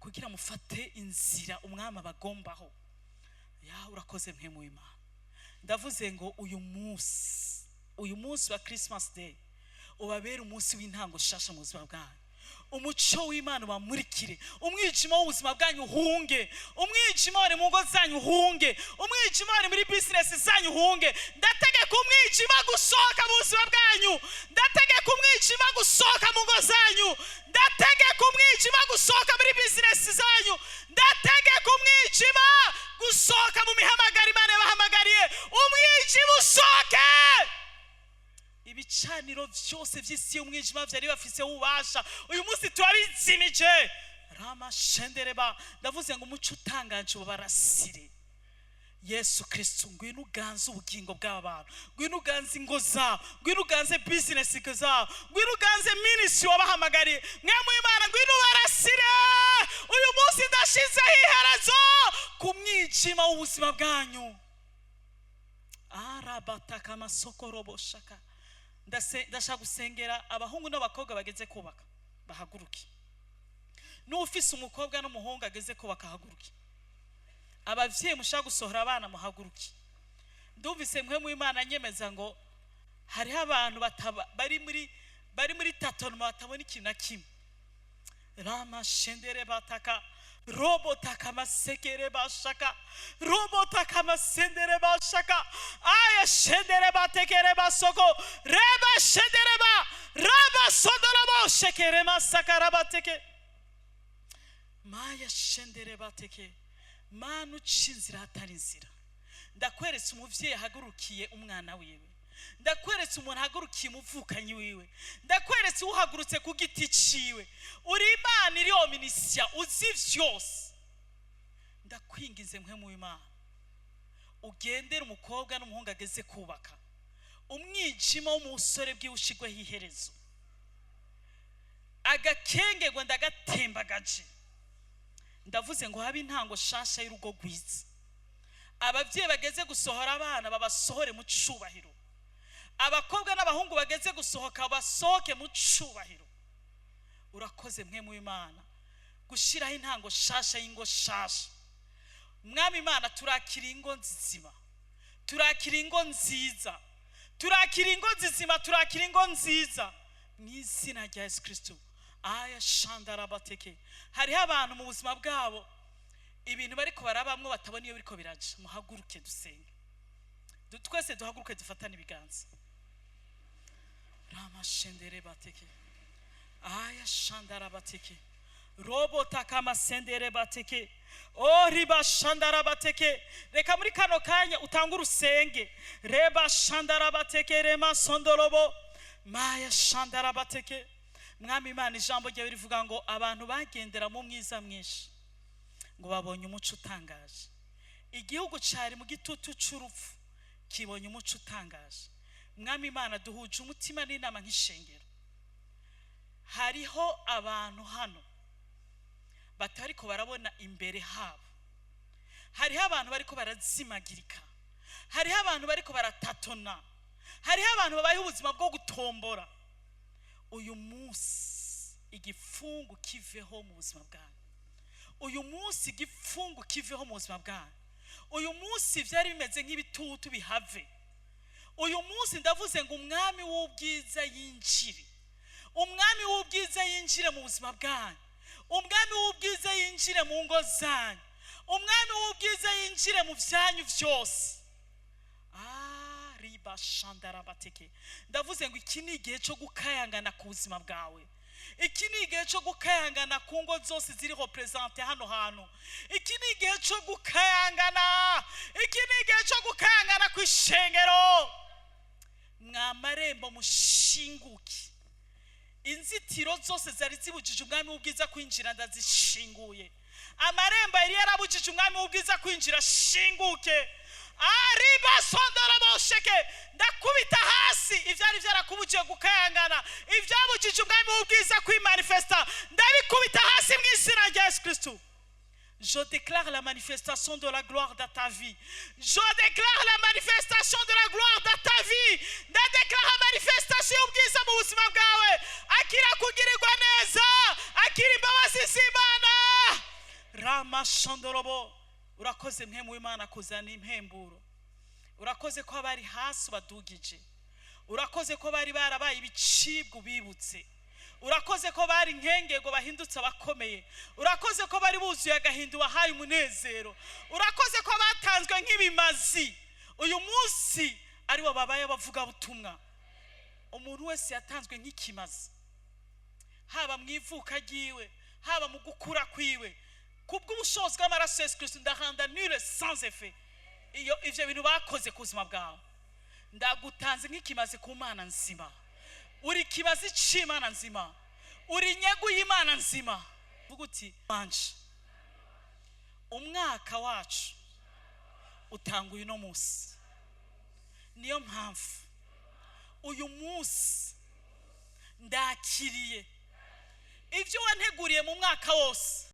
kugira mufate inzira umwami abagombaho. Ya urakoze mwe mu Imana. Ndavuze ngo uyu munsi wa Christmas Day ubabere umunsi w'intango shasha mu buzima bwanyu. Umuco w'Imana ubamurikire, umwijima w'ubuzima bwanyu uhunge, umwijima wari mu ngo zanyu uhunge, umwijima wari muri business zanyu uhunge. Ndategeka umwijima gusohoka mu buzima bwanyu, ndategeka umwijima gusohoka mu ngo zanyu, ndategeka umwijima gusohoka muri business zanyu, ndategeka umwijima gusohoka mu mihamagaro Imana yabahamagariye. Umwijima usohoke. Ibicaniro byose by'isi y'umwijima byari bafise ububasha, uyu munsi turabizimije. Rama shendereba. Ndavuze ngo umuco utangaje ubarasire. Yesu Kristo ngwino uganze ubugingo bw'abantu, ngwino uganze ingo zabo, ngwino uganze business zabo, ngwino uganze ministry wabahamagariye. Mwe mu Imana ngwino ubarasire. Uyu munsi ndashizeho iherezo ku mwijima w'ubuzima bwanyu. Arabataka amasokorobo shaka. Ndashaka gusengera abahungu n'abakobwa bageze kubaka bahaguruke. N'ufise umukobwa n'umuhungu ageze kubaka haguruke. Abavyeyi mushaka gusohora abana muhaguruke. Ndumvise mwe mu Imana nyemeza ngo hariho abantu bari muri tatonoma batabona ikintu na kimwe. Rama shendere bataka robo takamasekere bashaka robo takamasendere bashaka aya shendere batekere basoko reba shendere ba raba sondorobo shekere masakara bateke maya shendere bateke manu cinzira hatari inzira. Ndakweretse umuvyeyi ahagurukiye umwana wiwe, ndakweretse umuntu ahagurukiye umuvukanyi wiwe, ndakweretse uhagurutse ku giti ciwe. Uri Imana iri ominisia uzi vyose. Ndakwingize mwe mu Imana ugendera umukobwa n'umuhungu ageze kubaka, umwijima w'umusore bw'ushigweho iherezo, agakengegwa ndagatembagaje. Ndavuze ngo habe intango shasha y'urugo rwiza. Abavyeyi bageze gusohora abana babasohore mu cubahiro, abakobwa n'abahungu bageze gusohoka basohoke mu cubahiro. Urakoze mwe mu Imana gushiraho intango shasha y'ingo shasha. Mwami Imana turakira ingo nzizima, turakira ingo nziza, turakira ingo nzizima, turakira ingo nziza mu izina rya Yesu Kristo. Aya shandara bateke. Hariho abantu mu buzima bwabo ibintu bariko barabamwe batabona iyo biriko biraje. Muhaguruke dusenge, twese duhaguruke dufatane ibiganza. Rama shendere bateke aya shandara bateke robo takama sendere bateke riba shandara bateke. Reka muri kano kanya utanga urusenge. Reba shandara bateke rema sondorobo maya shandara bateke. Mwami Imana ijambo ryawe rivuga ngo abantu bagendera mu mwiza mwinshi ngo babonye umuco utangaje. Igihugu cyari mu gitutu cy'urupfu kibonye umuco utangaje. Mwami Imana duhuje umutima n'inama nk'ishengero. Hariho abantu hano batariko barabona imbere habo, hariho abantu bariko barazimagirika, hariho abantu bariko baratatona, hariho abantu babaye ubuzima bwo gutombora. Uyu munsi igifungu kiveho mu buzima bwawe. Uyu munsi igifungu kiveho mu buzima bwawe. Uyu munsi byari bimeze nk'ibitutu bihave. uyu munsi ndavuze ngo umwami w'ubwiza yinjire, umwami w'ubwiza yinjire mu buzima bwanyu, umwami w'ubwiza yinjire mu ngo zanyu, umwami w'ubwiza yinjire mu byanyu byose. Riba shandara bateke. Ndavuze ngo iki ni igihe cyo gukayangana ku buzima bwawe, iki ni igihe cyo gukayangana ku ngo zose ziri represente hano hantu, iki ni igihe cyo gukayangana, iki ni igihe cyo gukayangana ku ishengero. Mwamarembo mushinguke, inzitiro zose zari zibujije umwami w'ubwiza kwinjira ndazishinguye, amarembo yari yarabujije umwami w'ubwiza kwinjira shinguke. Ariba sondora bosheke, ndakubita hasi ivyari vyarakubujije gukayangana, ivyabujije umwami w'ubwiza kwimanifesta, ndabikubita hasi mu izina rya Yesu Kristo. Je déclare la manifestation de la gloire dans ta vie. Je déclare la manifestation de la gloire dans ta vie. Je déclare la manifestation y'ubwiza mu buzima bwawe. Akira kugirirwa neza, akira imbabazi z'Imana. Rama shandorobo. Urakoze mwe mu Imana kuzana impemburo. Urakoze ko abari hasi badugije. Urakoze ko bari barabaye ibicibwa bibutse. Urakoze ko bari nkengego bahindutse abakomeye. Urakoze ko bari buzuye agahindu bahaye umunezero. Urakoze ko batanzwe nk'ibimazi. Uyu munsi ari bo babaye bavuga butumwa. Umuntu wese yatanzwe nk'ikimazi, haba mu ivuka ryiwe, haba mu gukura kwiwe. Kubw'ubushobozi bw'amaraso Yesu Kristo ndahanda nule sans effet. Ivyo bintu bakoze ku buzima bwawe, ndagutanze nk'ikimazi ku Mana nzima. Uri kibazi c'Imana nzima, uri nyegu y'Imana nzima. Vuga uti manje, umwaka wacu utanguye no munsi. Niyo mpamvu uyu munsi ndakiriye ivyo wanteguriye mu mwaka wose.